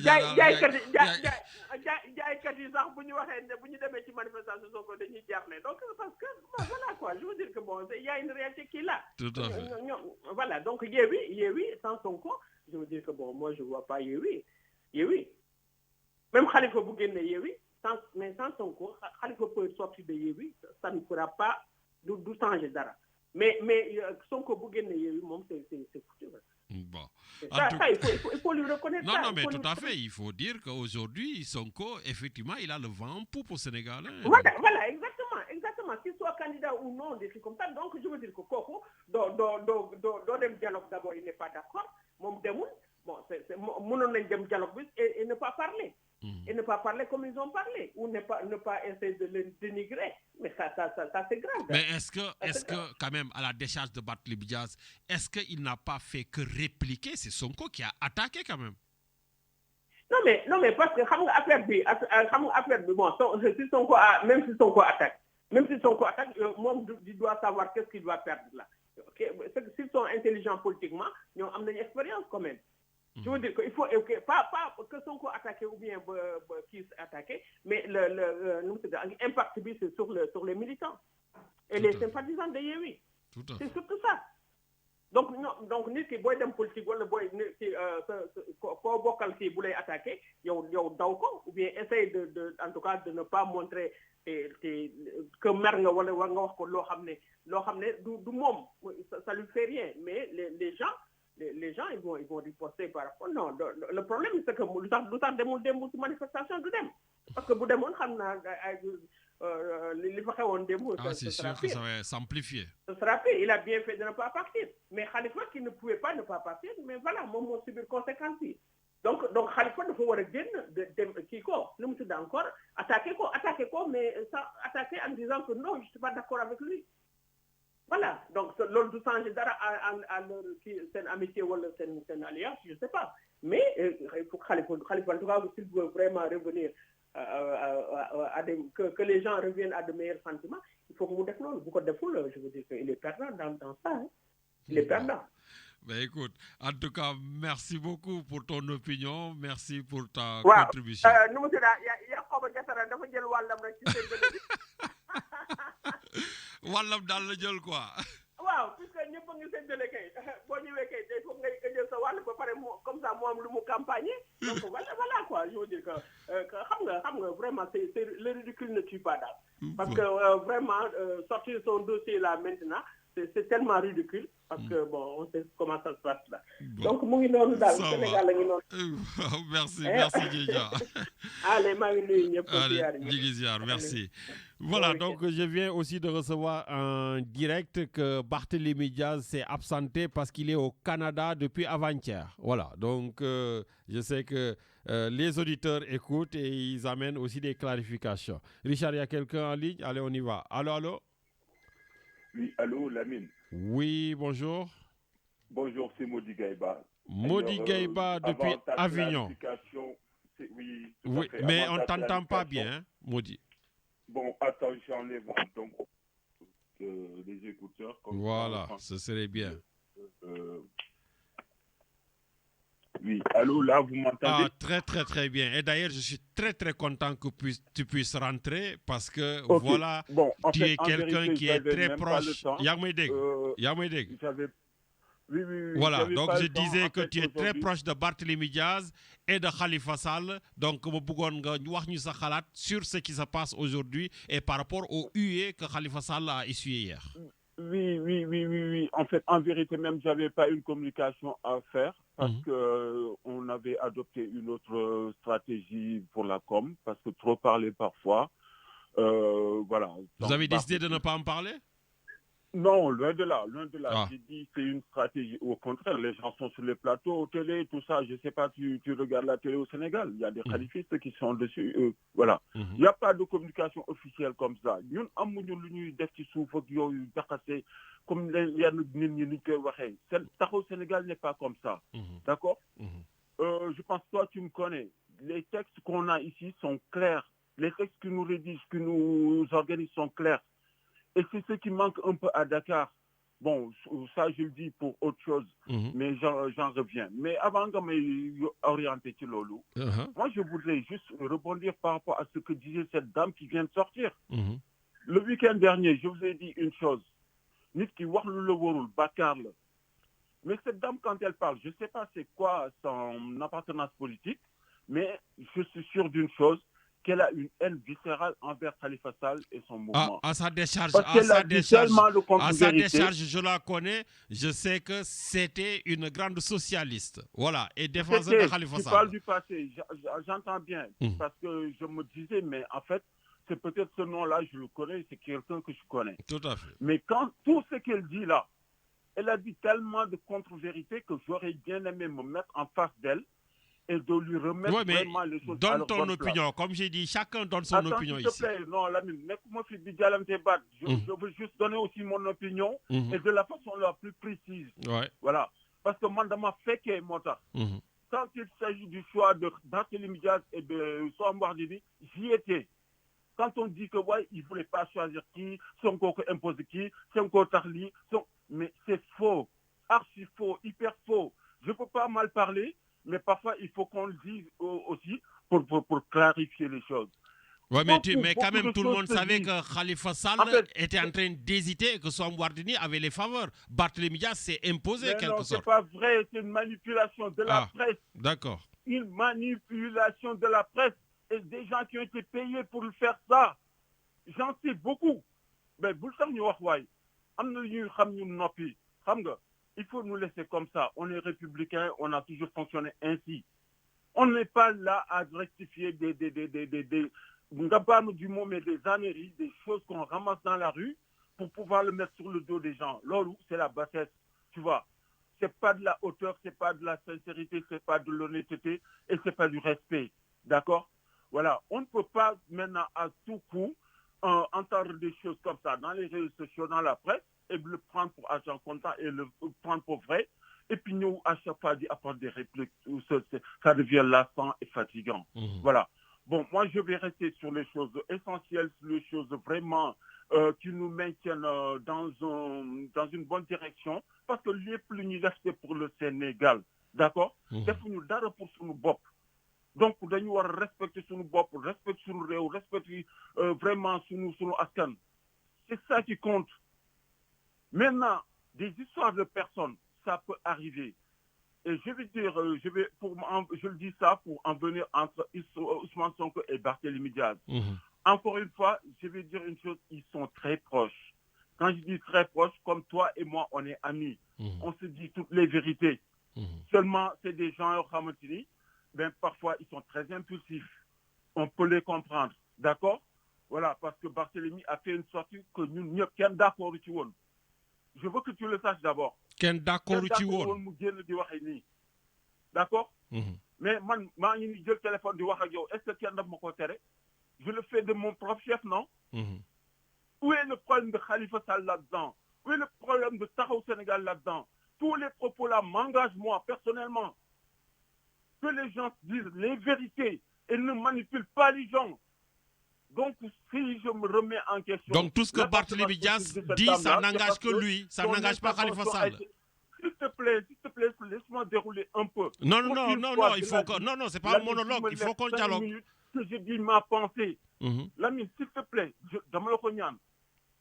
nga jaaykat yi sax bu ñu waxee ne bu ñu demee ci manifestation Sonko dañuy jaaxle donc parce que voilà quoi je veux dire que bon il y a une réalité qui est là. Tout à fait. Voilà donc Yewwi sans Sonko je veux dire que bon moi je vois pas Yewwi même Khalifa bu génne Yewwi sans Sonko Khalifa peut sortir de Yewwi ça ne pourra pas du changer dara mais Sonko bu génne Yewwi moom c'est foutu. Bon. Il faut lui reconnaître ça. Non, mais tout à fait. Il faut dire qu'aujourd'hui, Sonko, effectivement, il a le vent en poupe au Sénégal. Hein. Voilà, exactement. Qu'il soit candidat ou non, des trucs comme ça. Donc, je veux dire que Koko, dans le dialogue, d'abord, il n'est pas d'accord. Mon démon, mon dialogue et ne pas parler. Et ne pas parler comme ils ont parlé. Ou ne pas essayer de le dénigrer. Mais ça c'est grave. Mais est-ce que quand même, à la décharge de Barthélémy Diaz, est-ce qu'il n'a pas fait que répliquer? C'est Sonko qui a attaqué quand même. Non mais parce que xam nga affaire bi bon si Sonko même si Sonko attaque moom il doit savoir qu'est-ce qu'il doit perdre là. Okay? S'ils sont intelligents politiquement, ñoom am nañu expérience quand même. Je veux dire qu'il faut pas que Sonko attaqué ou bien qui attaqué, mais l'impact c'est sur les militants et les sympathisants de Yewwi. C'est surtout ça. Donc nit ki booy dem politique wala booy nit ki koo bokkal kii bu lay attaqué yow daw ko ou bien essaye de en tout cas de ne pas montrer que mer nga wala war nga wax ko loo xam ne du moom ça lui fait rien mais les gens ils vont riposter par rapport. Non, le problème c'est que lu tax demul démb ci manifestation du dem parce que bu demoon xam naa li fa xewoon démb. C'est sûr que ça va s'amplifier. Ce sera pire. Il a bien fait de ne pas partir. Mais Khalifa qui ne pouvait pas ne pas partir, mais voilà, moom moo subir conséquences yi. Donc Khalifa dafa war a génn dem kii ko lu mu tudd encore attaquer ko mais sans attaquer en disant que non je suis pas d'accord avec lui. Voilà, donc loolu du changer dara à leur seen amitié wala seen alliance, je sais pas. Mais il faut Khalifa en tout cas s'il veut vraiment revenir que les gens reviennent à de meilleurs sentiments, il faut que mu def loolu bu ko deful je veux dire qu'il est perdant dans ça. Hein. Il est perdant. Ben écoute, en tout cas, merci beaucoup pour ton opinion, merci pour ta contribution. Nu mu tudd Yankhoba Diattara dafa jël wàllam rek ci seen bële bi. Wàllam daal la jël quoi. Waaw, puisque ñëpp a ngi seen bële kay boo ñëwee kay il faut nga jël sa wàll ba pare comme ça mu am lu mu campagne. Donc voilà quoi, je veux dire que xam nga vraiment c'est le ridicule ne tue pas daal. Parce que vraiment sortir son dossier là maintenant. c'est tellement ridicule parce que bon, on sait comment ça se passe là. Donc, mu ngi noonu daal Sénégal la ngi noonu. Merci Djedja. Allez, maa ngi nuyu ñëpp. Merci. Voilà, donc je viens aussi de recevoir un direct que Barthélémy Diaz s'est absenté parce qu'il est au Canada depuis avant-hier. Voilà, donc je sais que les auditeurs écoutent et ils amènent aussi des clarifications. Richard, il y a quelqu'un en ligne? Allez, on y va. Allô? Oui, allô, Lamine. Oui, bonjour. Bonjour, c'est Modi Gaïba. Modi Gaïba depuis Avignon. Oui, mais on ne t'entend pas bien, hein, Modi. Bon, attends, j'enlève donc les écouteurs. Voilà, ce serait bien. Oui, allô, là, vous m'entendez? Très, très, très bien. Et d'ailleurs, je suis très, très content que tu puisses rentrer parce que, voilà, bon, tu es quelqu'un qui est très proche. Yamedeg. Oui. Voilà, donc je disais que tu es très proche de Barthélémy Diaz et de Khalifa Sall. Donc, je veux wax ñu sa xalaat sur ce qui se passe aujourd'hui et par rapport au huée que Khalifa Sall a essuyé hier. Oui. En fait, en vérité, même, je n'avais pas une communication à faire parce qu'on avait adopté une autre stratégie pour la com, parce que trop parler parfois. Voilà. Vous avez décidé de ne pas en parler? Non, loin de là. J'ai dit c'est une stratégie. Au contraire, les gens sont sur les plateaux, télé, tout ça. Je ne sais pas, tu regardes la télé au Sénégal. Il y a des khalifistes qui sont dessus. Voilà. Il n'y a pas de communication officielle comme ça. Nous avons des comme au Sénégal n'est pas comme ça. D'accord? Je pense que toi, tu me connais. Les textes qu'on a ici sont clairs. Les textes qui nous rédigent, qui nous organisent sont clairs. Et c'est ce qui manque un peu à Dakar. Bon, ça, je le dis pour autre chose, mais j'en reviens. Mais avant de m'orienter sur Lolo, moi, je voudrais juste rebondir par rapport à ce que disait cette dame qui vient de sortir. Le week-end dernier, je vous ai dit une chose. Mais cette dame, quand elle parle, je ne sais pas c'est quoi son appartenance politique, mais je suis sûr d'une chose, qu'elle a une haine viscérale envers Khalifa Sall et son mouvement. À sa décharge, je la connais. Je sais que c'était une grande socialiste. Voilà, et défenseur de Khalifa Sall. Tu parles du passé, j'entends bien, parce que je me disais, mais en fait, c'est peut-être ce nom-là, je le connais, c'est quelqu'un que je connais. Tout à fait. Mais quand tout ce qu'elle dit là, elle a dit tellement de contre-vérités que j'aurais bien aimé me mettre en face d'elle et de lui remettre vraiment les choses à leur donne ton opinion. Comme j'ai dit, chacun donne son opinion ici. S'il te plaît, non, Lamine, je veux juste donner aussi mon opinion et de la façon la plus précise. Voilà. Parce que moi, dans ma fait qu'est mota. Quand il s'agit du choix de Barthélémy Diaz et de Soham Wardini, j'y étais. Quand on dit que il ne voulait pas choisir qui, Sonko impose qui, Sonko Tarli, mais c'est faux, archi faux, hyper faux. Je ne peux pas mal parler, mais parfois il faut qu'on le dise aussi pour clarifier les choses. Oui, mais quand même, tout le monde savait que Khalifa Sall était en train d'hésiter et que Soham Wardini avait les faveurs. Barthélémy Diaz s'est imposé quelque sorte. Non, c'est pas vrai, c'est une manipulation de la presse. D'accord. Une manipulation de la presse. Et des gens qui ont été payés pour le faire ça. J'en sais beaucoup. Mais vous le savez, il faut nous laisser comme ça. On est républicains, on a toujours fonctionné ainsi. On n'est pas là à rectifier des âneries, des choses qu'on ramasse dans la rue pour pouvoir le mettre sur le dos des gens. Lolo, c'est la bassesse, tu vois. C'est pas de la hauteur, c'est pas de la sincérité, c'est pas de l'honnêteté et c'est pas du respect. D'accord? Voilà, on ne peut pas maintenant à tout coup entendre des choses comme ça dans les réseaux sociaux, dans la presse, et le prendre pour argent comptant et le prendre pour vrai. Et puis nous, à chaque fois, apprendre des répliques, ça devient lassant et fatigant. Voilà. Bon, moi, je vais rester sur les choses essentielles, sur les choses vraiment qui nous maintiennent dans une bonne direction, parce que les plus universités pour le Sénégal, d'accord? C'est pour nous d'arrêt pour son bop. Donc, nous devons respecter son bop, respecter son réew, respecter vraiment son askan. C'est ça qui compte. Maintenant, des histoires de personnes, ça peut arriver. Et je vais dire, je le dis ça pour en venir entre Ousmane Sonko et Barthélémy Diaz. Encore une fois, je vais dire une chose, ils sont très proches. quand je dis très proche, comme toi et moi, on est amis. On se dit toutes les vérités. Seulement, c'est des gens, ben, parfois, ils sont très impulsifs. On peut les comprendre. D'accord? Voilà, parce que Barthélemy a fait une sortie que nous n'y sommes d'accord. Je veux que tu le saches d'abord. D'accord? D'accord? Mais moi, j'ai le téléphone de Wahagyo. Est-ce que tu as un je le fais de mon propre chef, non? Où est le problème de Khalifa Sall là-dedans? Où est le problème de Tahaou Sénégal là-dedans? Tous les propos là m'engagent moi personnellement. Que les gens disent les vérités et ne manipulent pas les gens. Donc, si je me remets en question... Donc, tout ce que Barthélémy Diaz dit, ça n'engage que lui. Ça n'engage pas Khalifa Sall. S'il te plaît, laisse-moi dérouler un peu. Non, il faut que... Non, c'est pas un monologue. Il faut qu'on dialogue. Que je dis ma pensée. Lamine, s'il te plaît,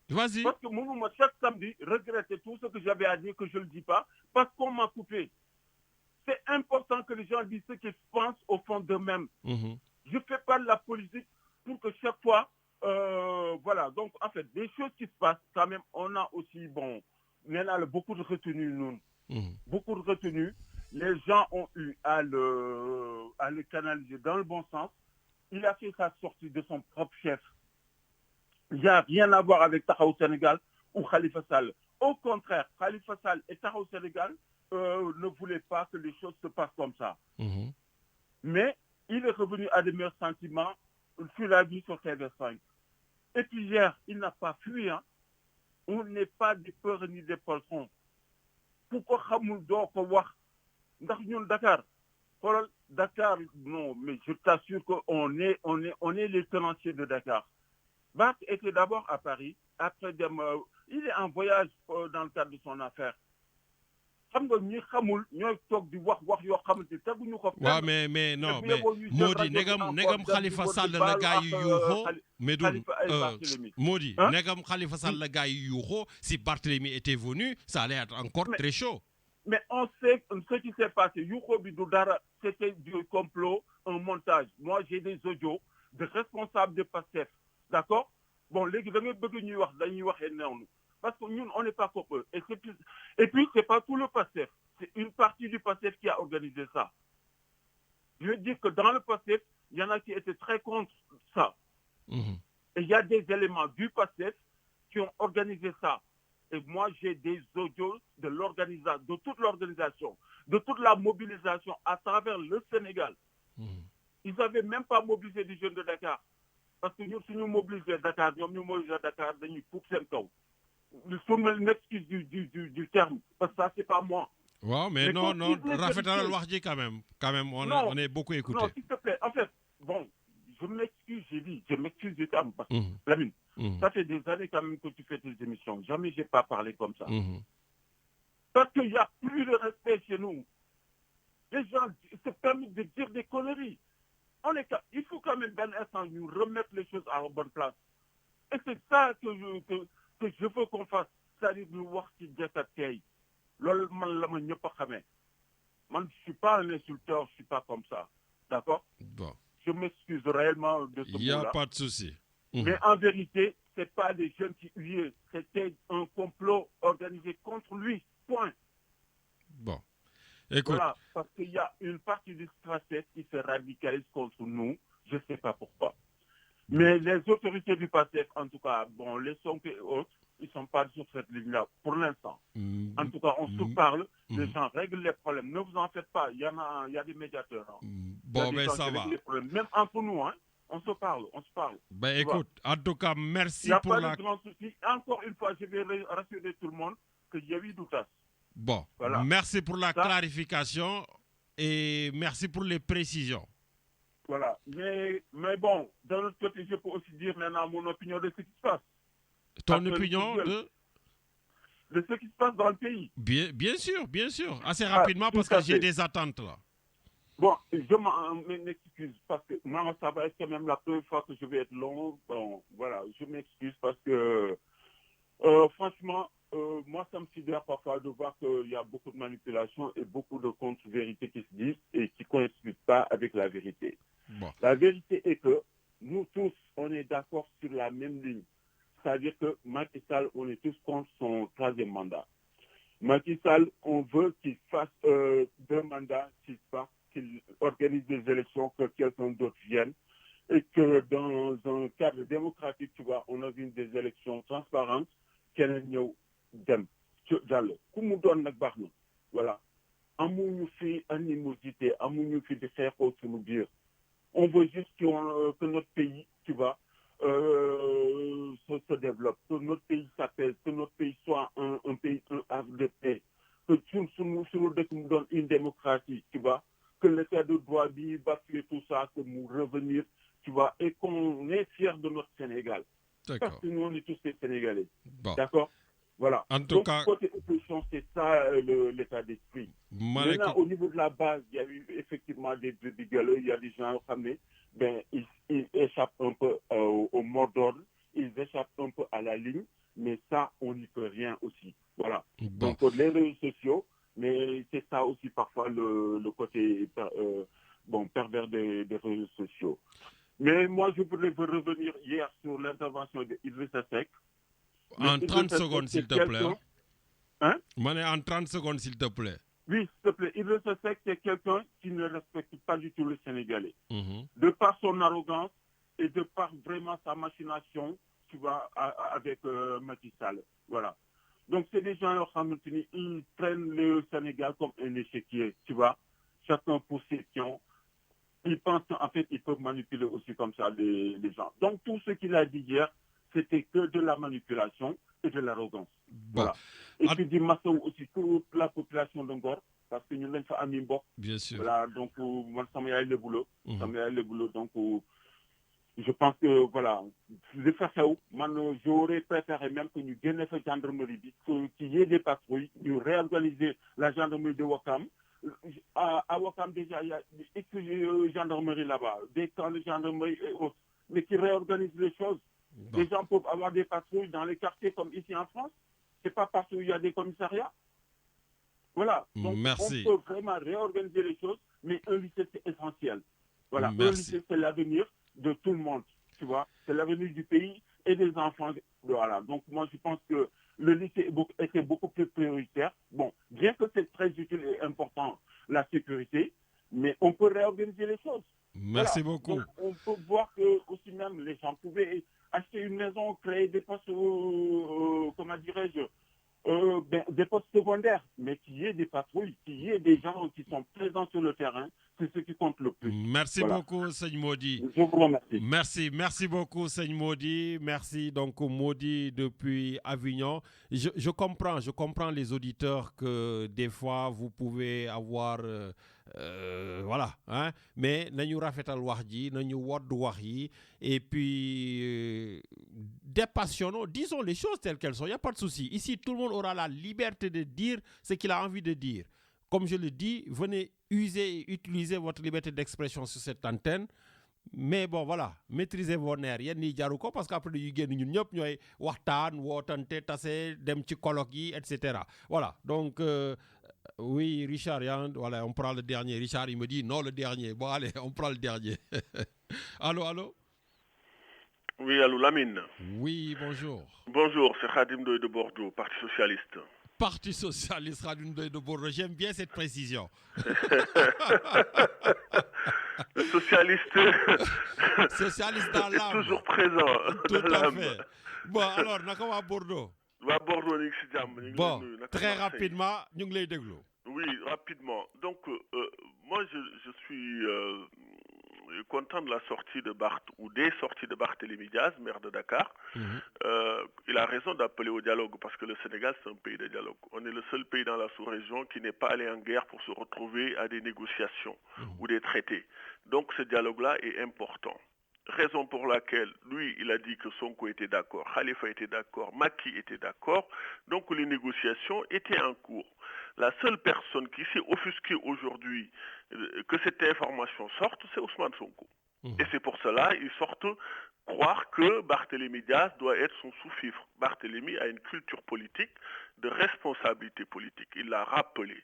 vas-y. Parce que moi, chaque samedi, regretter tout ce que j'avais à dire, que je ne le dis pas, parce qu'on m'a coupé. C'est important que les gens disent ce qu'ils pensent au fond d'eux-mêmes. Je fais pas de la politique pour que chaque fois, voilà. Donc, en fait, des choses qui se passent, quand même, on a aussi, bon, on a beaucoup de retenues, nous. Beaucoup de retenues. Les gens ont eu à le canaliser dans le bon sens. Il a fait sa sortie de son propre chef. Il n'y a rien à voir avec Tahaou Sénégal ou Khalifa Sall. Au contraire, Khalifa Sall et Tahaou Sénégal ne voulaient pas que les choses se passent comme ça. Mais il est revenu à des meilleurs sentiments sur la vie sur TV5. Et puis hier, il n'a pas fui. Hein. On n'est pas des peurs ni des poltrons. Pourquoi Khamoul doit voir Dakar? Dakar, non, mais je t'assure qu'on est les tenanciers de Dakar. Bart était d'abord à Paris, après il est en voyage dans le cadre de son affaire. Mais non, mais Modi, negam Khalifa Sall la gars yu yuuxo, Modi, negam Khalifa Sall la gars yu yuuxo, si Barthélemy était venu, ça allait être encore très chaud. Mais on sait ce qui s'est passé. Yuko Bidoudara, c'était du complot, un montage. Moi, j'ai des audios de responsables de PASTEF. D'accord? Bon, les gens parce que nous, on n'est pas comme eux. Et puis, ce n'est pas tout le PASTEF. C'est une partie du PASTEF qui a organisé ça. Je veux dire que dans le PASTEF, il y en a qui étaient très contre ça. Et il y a des éléments du PASTEF qui ont organisé ça. Et moi, j'ai des audios de l'organisation, de toute l'organisation, de toute la mobilisation à travers le Sénégal. Ils n'avaient même pas mobilisé des jeunes de Dakar. Parce que nous, si nous mobilisons Dakar, nous mobilisons Dakar, nous pour Sénégal. Nous sommes l'excuse du terme. Parce que ça, c'est pas moi. Ouais, mais non, Rafet Al-Wahdi quand même. On est beaucoup écouté. Non, s'il te plaît. En fait, bon, je m'excuse, j'ai dit, je m'excuse du terme. Parce que, Lamine, ça fait des années quand même que tu fais tes émissions. Jamais je n'ai pas parlé comme ça. Parce qu'il n'y a plus de respect chez nous. Les gens se permettent de dire des conneries. Il faut quand même, d'un instant, nous remettre les choses à la bonne place. Et c'est ça que je veux qu'on fasse. C'est-à-dire nous voir qui dit à Tay. Moi, je ne suis pas un insulteur, je ne suis pas comme ça. D'accord? Bon. Je m'excuse réellement de ce mot-là. Il n'y a pas de souci. Mais en vérité, ce n'est pas des jeunes qui huillaient. C'était un complot organisé contre lui. Point. Bon. Écoute. Voilà, parce qu'il y a une partie du PASTEF qui se radicalise contre nous. Je ne sais pas pourquoi. Mais les autorités du PASTEF, en tout cas, bon, les Sonko et autres, ils ne sont pas sur cette ligne-là pour l'instant. En tout cas, on se parle, les gens règlent les problèmes. Ne vous en faites pas, il y a des médiateurs. Hein. Bon, mais ça va. Même entre nous, hein, on se parle. Ben écoute, en tout cas, merci pour la... Il n'y a pas de grand souci. Encore une fois, je vais rassurer tout le monde qu'il y a eu doutas. Bon, voilà. Merci pour la clarification et merci pour les précisions. Voilà, mais bon, d'un autre côté, je peux aussi dire maintenant mon opinion de ce qui se passe. Ton opinion de ce qui se passe dans le pays. Bien sûr. Assez rapidement parce que j'ai des attentes là. Bon, je m'excuse parce que moi, ça va être quand même la première fois que je vais être long. Bon, voilà, je m'excuse parce que franchement, moi, ça me sidère parfois de voir qu'il y a beaucoup de manipulations et beaucoup de contre-vérités qui se disent et qui ne coïncident pas avec la vérité. Bon. La vérité est que nous tous, on est d'accord sur la même ligne. c'est-à-dire que Macky Sall, on est tous contre son 3e mandat. Macky Sall, on veut qu'il fasse 2 mandats, qu'il organise des élections, que quelqu'un d'autre vienne, et que dans un cadre démocratique, tu vois, on organise des élections transparentes, keneen ñëw dem jàll ku mu doon nag baax na voilà amuñu fi animosité amuñu fi di xeexoo suñu biir on veut juste que notre pays, tu vois, se développe, que notre pays s'appelle, que notre pays soit un pays havre de paix, que sur nous donne une démocratie, tu vois, que l'état de droit bafouer tout ça, que nous revenir, tu vois, et qu'on est fiers de notre Sénégal. Parce que nous, on est tous des Sénégalais. Bon. D'accord. Voilà. En tout cas, côté opposition, c'est ça l'état d'esprit. Maintenant, au niveau de la base, il y a eu effectivement des galeux, il y a des gens qui ils échappent un peu au mot d'ordre, ils échappent un peu à la ligne, mais ça, on n'y peut rien aussi. Voilà. Bon. Donc, les réseaux sociaux, mais c'est ça aussi parfois le côté pervers des réseaux sociaux. Mais moi, je voudrais revenir hier sur l'intervention d'Idrissa Seck. En 30 secondes, s'il te plaît. Hein? En 30 secondes, s'il te plaît. Oui, s'il te plaît. Idrissa Seck, c'est quelqu'un qui ne respecte pas du tout le Sénégalais. De par son arrogance et de par vraiment sa machination, tu vois, avec Macky Sall. Voilà. Donc, c'est des gens qui ils prennent le Sénégal comme un échiquier, tu vois. Chacun pour ses pions. Ils pensent qu'en fait, ils peuvent manipuler aussi comme ça les gens. Donc, tout ce qu'il a dit hier, c'était que de la manipulation et de l'arrogance. Bon. Voilà. Et puis, dit Massaou aussi, toute la population de Ngor, parce que nous l'avons fait à Mimbo. Bien sûr. Voilà, donc, moi, ça m'a le boulot. Ça m'a le boulot. Donc, je pense que, voilà, de faire ça, j'aurais préféré même que nous gagnions la gendarmerie, qu'il y ait des patrouilles, nous réorganiser la gendarmerie de Wakam. À Wakam, déjà, il y a des gendarmeries là-bas, des camps de gendarmerie et autres, mais qui réorganisent les choses. Bon. Les gens peuvent avoir des patrouilles dans les quartiers comme ici en France. C'est pas parce qu'il y a des commissariats. Voilà. Donc, merci. On peut vraiment réorganiser les choses, mais un lycée, c'est essentiel. Voilà. Merci. Un lycée, c'est l'avenir de tout le monde. Tu vois, c'est l'avenir du pays et des enfants. Voilà. Donc, moi, je pense que le lycée était beaucoup plus prioritaire. Bon, bien que c'est très utile et important, la sécurité, mais on peut réorganiser les choses. Merci voilà. beaucoup. Donc, on peut voir que aussi même les gens pouvaient acheter une maison, créer des postes, comment dirais-je, des postes secondaires, mais qu'il y ait des patrouilles, qu'il y ait des gens qui sont présents sur le terrain, c'est ce qui compte le plus. Merci beaucoup, Seigne Maudit. Je vous remercie. Merci beaucoup, Seigne Maudit. Merci donc au Maudit depuis Avignon. Je comprends les auditeurs que des fois vous pouvez avoir, voilà, hein, mais nañu rafetal wax ji, nañu wodd wax yi, et puis dépassionnons, disons les choses telles qu'elles sont, il n'y a pas de souci. Ici, tout le monde aura la liberté de dire ce qu'il a envie de dire. Comme je le dis, venez user et utiliser votre liberté d'expression sur cette antenne. Mais bon, voilà, maîtrisez vos nerfs. Yen ni jaru ko parce qu'après yu génn ñun ñëpp ñooy waxtaan wootante tase dem ci colloque yi etc. Voilà, donc oui, Richard, voilà, on prend le dernier. Richard, il me dit non, le dernier. Bon, allez, on prend le dernier. Allô? Oui, allô, Lamine. Oui, bonjour. Bonjour, c'est Khadim Ndoye de Bordeaux, Parti Socialiste. Parti Socialiste, Khadim Ndoye de Bordeaux. J'aime bien cette précision. Le socialiste. Socialiste dans l'âme. Toujours présent. Tout à fait. Bon, alors, naka waa Bordeaux. Waa Bordeaux, ñu ngi si jàmm. Bon, très rapidement, ñu ngi lay déglu. Oui, rapidement. Donc, moi, je suis content de la sortie de ou des sorties de Barthélémy Diaz, maire de Dakar. Il a raison d'appeler au dialogue parce que le Sénégal, c'est un pays de dialogue. On est le seul pays dans la sous-région qui n'est pas allé en guerre pour se retrouver à des négociations ou des traités. Donc, ce dialogue-là est important. Raison pour laquelle, lui, il a dit que Sonko était d'accord, Khalifa était d'accord, Macky était d'accord. Donc, les négociations étaient en cours. La seule personne qui s'est offusquée aujourd'hui que cette information sorte, c'est Ousmane Sonko. Et c'est pour cela qu'ils sortent croire que Barthélémy Diaz doit être son sous-fifre. Barthélémy a une culture politique de responsabilité politique. Il l'a rappelé.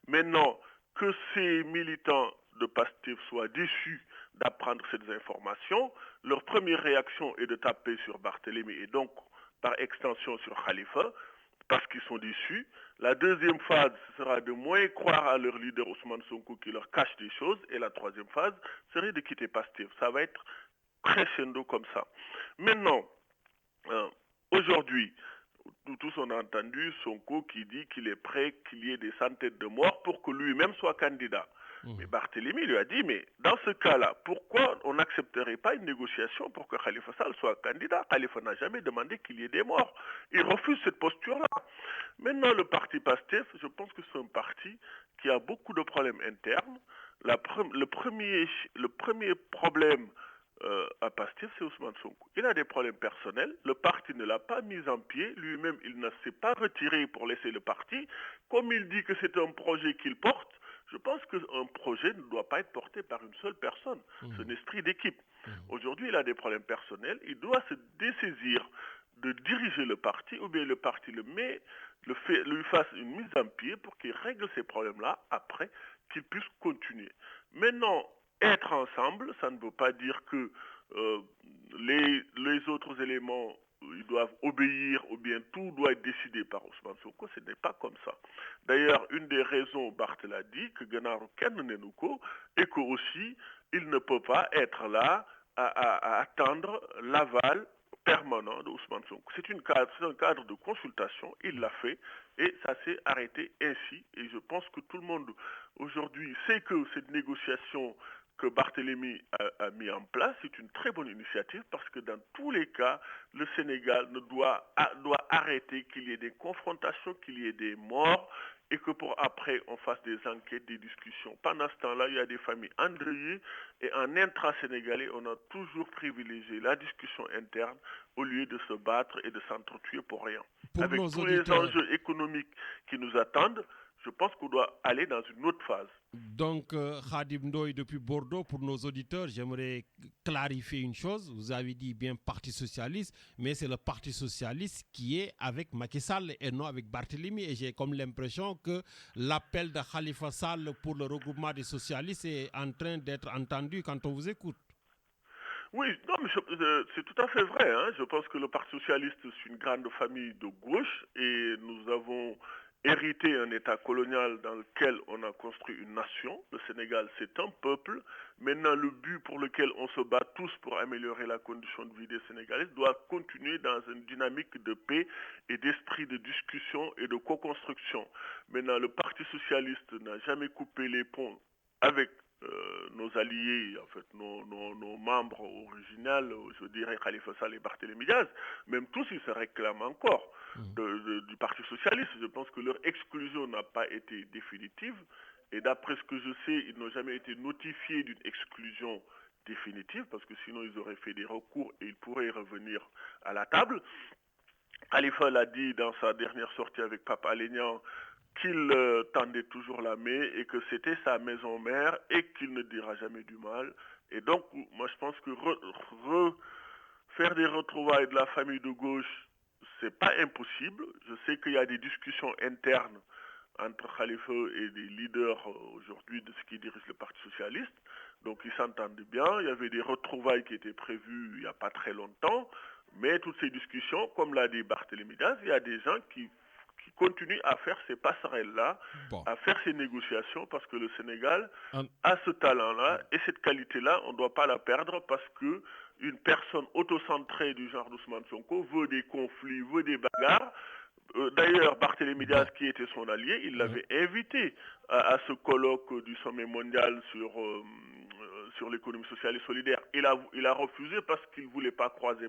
Maintenant, que ces militants de Pastef soient déçus d'apprendre ces informations, leur première réaction est de taper sur Barthélémy et donc par extension sur Khalifa, parce qu'ils sont déçus. La deuxième phase sera de moins croire à leur leader Ousmane Sonko qui leur cache des choses. Et la troisième phase serait de quitter Pastef. Ça va être crescendo comme ça. Maintenant, aujourd'hui, nous tous on a entendu Sonko qui dit qu'il est prêt qu'il y ait des centaines de morts pour que lui-même soit candidat. Mais Barthélémy lui a dit, mais dans ce cas-là, pourquoi on n'accepterait pas une négociation pour que Khalifa Sall soit candidat? Khalifa n'a jamais demandé qu'il y ait des morts. Il refuse cette posture-là. Maintenant, le parti PASTEF, je pense que c'est un parti qui a beaucoup de problèmes internes. Le premier problème à Pastef, c'est Ousmane Sonko. Il a des problèmes personnels. Le parti ne l'a pas mis en pied. Lui-même, il ne s'est pas retiré pour laisser le parti. Comme il dit que c'est un projet qu'il porte, je pense qu'un projet ne doit pas être porté par une seule personne. C'est un esprit d'équipe. Aujourd'hui, il a des problèmes personnels. Il doit se dessaisir de diriger le parti, ou bien le parti lui fasse une mise en pied pour qu'il règle ces problèmes-là après qu'il puisse continuer. Maintenant, être ensemble, ça ne veut pas dire que les autres éléments ils doivent obéir ou bien tout doit être décidé par Ousmane Sonko. Ce n'est pas comme ça. D'ailleurs, une des raisons, Barth l'a dit, que Ganaru Ken Nenuko, et que aussi, il ne peut pas être là à attendre l'aval permanent de Ousmane Sonko. C'est un cadre de consultation, il l'a fait, et ça s'est arrêté ainsi. Et je pense que tout le monde aujourd'hui sait que cette négociation que Barthélémy a mis en place, c'est une très bonne initiative parce que dans tous les cas, le Sénégal doit arrêter qu'il y ait des confrontations, qu'il y ait des morts et que pour après on fasse des enquêtes, des discussions. Pendant ce temps-là, il y a des familles endeuillées et en intra-sénégalais, on a toujours privilégié la discussion interne au lieu de se battre et de s'entretuer pour rien. Avec tous les enjeux économiques qui nous attendent, je pense qu'on doit aller dans une autre phase. Donc, Khadim Ndoye depuis Bordeaux, pour nos auditeurs, j'aimerais clarifier une chose. Vous avez dit bien Parti Socialiste, mais c'est le Parti Socialiste qui est avec Macky Sall et non avec Barthélémy. Et j'ai comme l'impression que l'appel de Khalifa Sall pour le regroupement des socialistes est en train d'être entendu quand on vous écoute. Oui, non, mais c'est tout à fait vrai. Hein. Je pense que le Parti Socialiste, c'est une grande famille de gauche et nous avons hérité un État colonial dans lequel on a construit une nation. Le Sénégal, c'est un peuple. Maintenant, le but pour lequel on se bat tous pour améliorer la condition de vie des Sénégalais doit continuer dans une dynamique de paix et d'esprit de discussion et de co-construction. Maintenant, le Parti Socialiste n'a jamais coupé les ponts avec nos alliés, en fait, nos membres originaux, je dirais Khalifa Sall et Barthélémy Diaz, même tous ils se réclament encore du Parti Socialiste. Je pense que leur exclusion n'a pas été définitive et d'après ce que je sais, ils n'ont jamais été notifiés d'une exclusion définitive parce que sinon ils auraient fait des recours et ils pourraient revenir à la table. Khalifa l'a dit dans sa dernière sortie avec Pape Alé Niang qu'il tendait toujours la main et que c'était sa maison mère et qu'il ne dira jamais du mal. Et donc, moi je pense que faire des retrouvailles de la famille de gauche, c'est pas impossible. Je sais qu'il y a des discussions internes entre Khalifa et des leaders aujourd'hui de ce qui dirige le Parti Socialiste. Donc ils s'entendent bien. Il y avait des retrouvailles qui étaient prévues il n'y a pas très longtemps. Mais toutes ces discussions, comme l'a dit Barthélémy Diaz, il y a des gens qui continuent à faire ces passerelles-là, à faire ces négociations, parce que le Sénégal a ce talent-là et cette qualité-là, on ne doit pas la perdre parce que une personne autocentrée du genre d'Ousmane Sonko veut des conflits, veut des bagarres. D'ailleurs, Barthélémy Diaz, qui était son allié, il l'avait invité à ce colloque du sommet mondial sur l'économie sociale et solidaire. Il a refusé parce qu'il ne voulait pas croiser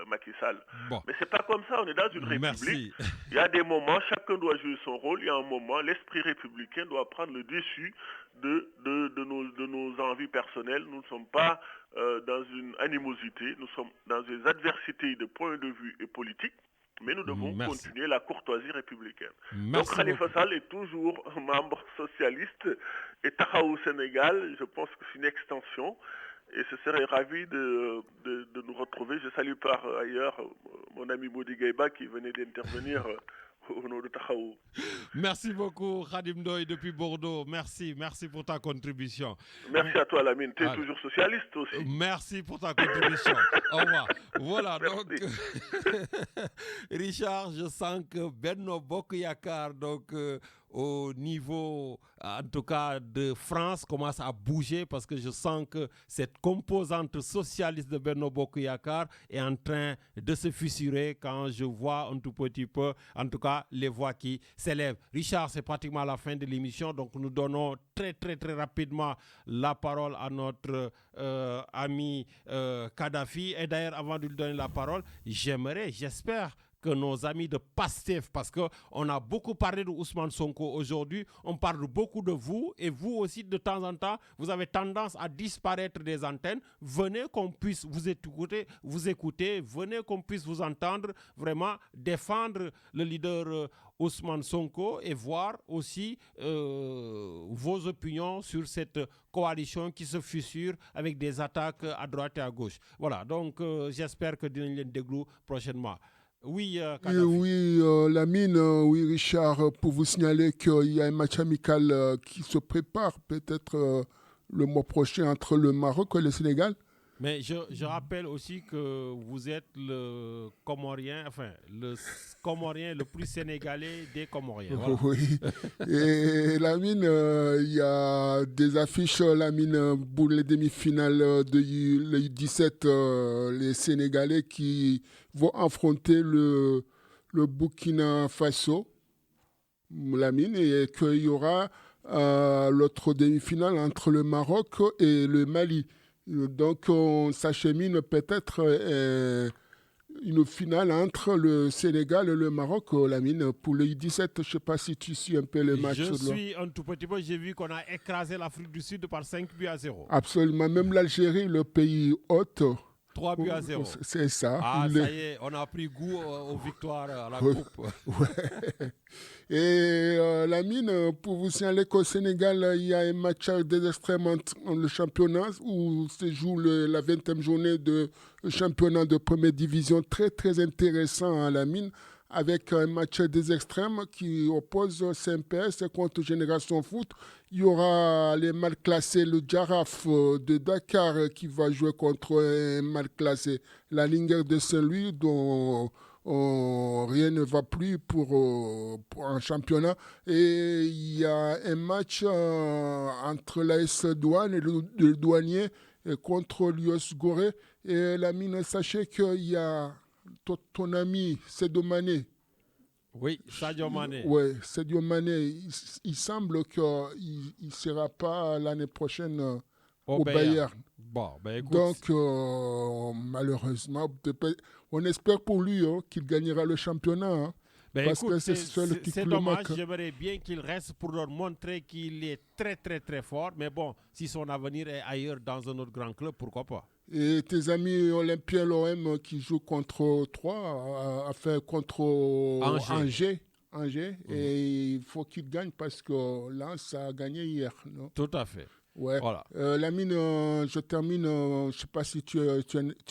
Macky Sall. Mais c'est pas comme ça, on est dans une république. Il y a des moments, chacun doit jouer son rôle. Il y a un moment, l'esprit républicain doit prendre le dessus de nos envies personnelles. Nous ne sommes pas dans une animosité, nous sommes dans des adversités de point de vue et politique. Mais nous devons continuer la courtoisie républicaine. Donc Khalifa Sall est toujours un membre socialiste et Tahaou Sénégal, je pense que c'est une extension et je serais ravi de nous retrouver. Je salue par ailleurs mon ami Modi Gaïba qui venait d'intervenir au nom de Taxawu. Merci beaucoup, Khadim Ndoye depuis Bordeaux. Merci pour ta contribution. Merci à toi, Lamine. Tu es toujours socialiste aussi. Merci pour ta contribution. Au revoir. Voilà, donc, Richard, je sens que Benno Bokk Yakaar, donc, au niveau, en tout cas, de France, commence à bouger parce que je sens que cette composante socialiste de Benno Bokk Yakaar est en train de se fissurer quand je vois un tout petit peu, en tout cas, les voix qui s'élèvent. Richard, c'est pratiquement la fin de l'émission, donc nous donnons très rapidement la parole à notre ami Kadhafi. Et d'ailleurs, avant de lui donner la parole, j'espère que nos amis de PASTEF, parce qu'on a beaucoup parlé de Ousmane Sonko aujourd'hui, on parle beaucoup de vous, et vous aussi, de temps en temps, vous avez tendance à disparaître des antennes. Venez qu'on puisse vous écouter, venez qu'on puisse vous entendre, vraiment défendre le leader Ousmane Sonko et voir aussi vos opinions sur cette coalition qui se fissure avec des attaques à droite et à gauche. Voilà, donc j'espère que dinañ leen déglu prochainement. Oui, Lamine, oui, Richard, pour vous signaler qu'il y a un match amical qui se prépare peut-être le mois prochain entre le Maroc et le Sénégal. Mais je rappelle aussi que vous êtes le Comorien, le Comorien le plus sénégalais des Comoriens. Voilà. Oui. Et Lamine, il y a des affiches, Lamine, pour les demi-finales de U17, les Sénégalais qui vont affronter le Burkina Faso, Lamine, et qu'il y aura l'autre demi-finale entre le Maroc et le Mali. Donc, on s'achemine peut-être une finale entre le Sénégal et le Maroc, Lamine, pour le U17. Je ne sais pas si tu suis un peu le match. Je suis un tout petit peu. J'ai vu qu'on a écrasé l'Afrique du Sud par 5-0. Absolument. Même l'Algérie, le pays hôte. 3-0. C'est ça. Ah, ça y est, on a pris goût aux victoires à la Coupe. Ouais. Et Lamine, pour vous signaler qu'au Sénégal, il y a un match des extrêmes dans le championnat où se joue la 20e journée de championnat de première division. Très intéressant à Lamine, avec un match des extrêmes qui oppose CMPS contre Génération Foot. Il y aura les mal classés, le Jaraf de Dakar qui va jouer contre un mal classé, la Linger de Saint-Louis, dont rien ne va plus pour un championnat. Et il y a un match entre l'AS Douane et le Douanier contre l'US Gorée. Et Lamine, sachez qu'il y a ton ami Sadio Mané. Oui, Sadio Mané. Oui, Sadio Mané, il semble qu'il ne sera pas l'année prochaine au Bayern. Bon, ben écoute. Donc, malheureusement, on espère pour lui qu'il gagnera le championnat. Hein, ben parce écoute, que c'est dommage. J'aimerais bien qu'il reste pour leur montrer qu'il est très fort. Mais bon, si son avenir est ailleurs dans un autre grand club, pourquoi pas? Et tes amis olympiens l'OM qui jouent contre Angers. Et il faut qu'ils gagnent parce que là, ça a gagné hier. Non? Tout à fait. Ouais. Voilà. Lamine, je termine. Je ne sais pas si tu es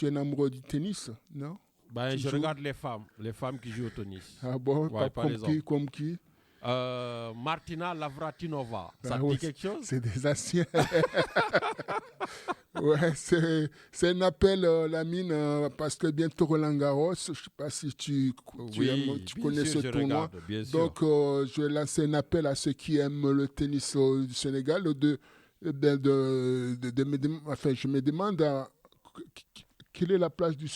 un amoureux du tennis, non? Ben, je regarde les femmes qui jouent au tennis. Ah bon, ouais, pas comme qui? Martina Navratilova. Ça te dit quelque chose? C'est des anciens. Ouais, c'est un appel, Lamine, parce que bientôt Roland Garros, je ne sais pas si tu connais ce tournoi. Donc, je vais lancer un appel à ceux qui aiment le tennis du Sénégal. Je me demande quelle est la place du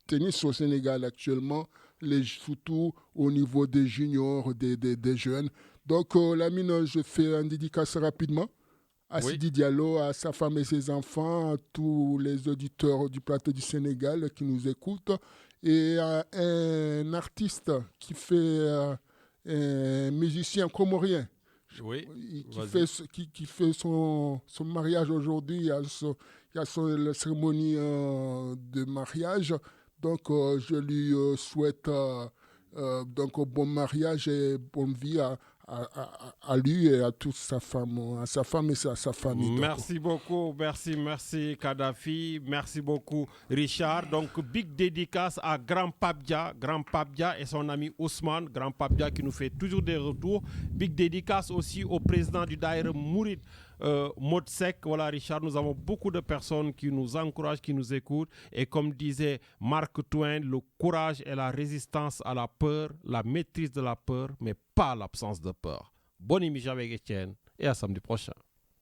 tennis au Sénégal actuellement, surtout au niveau des juniors, des jeunes. Donc, Lamine, je fais un dédicace rapidement à Sidi Diallo, à sa femme et ses enfants, à tous les auditeurs du plateau du Sénégal qui nous écoutent, et à un artiste qui fait, un musicien comorien, qui fait son mariage aujourd'hui. Il y a la cérémonie de mariage. Donc, je lui souhaite donc bon mariage et bonne vie à à lui et à toute sa femme et à sa famille. Merci beaucoup, merci Kadhafi, merci beaucoup Richard. Donc big dédicace à Grand Pape Dia et son ami Ousmane, Grand Pape Dia qui nous fait toujours des retours. Big dédicace aussi au président du Daïra Mouride, Modsek. Voilà Richard, nous avons beaucoup de personnes qui nous encouragent, qui nous écoutent, et comme disait Mark Twain, le courage et la résistance à la peur, la maîtrise de la peur, mais pas l'absence de peur. Bonne émission avec Etienne et à samedi prochain.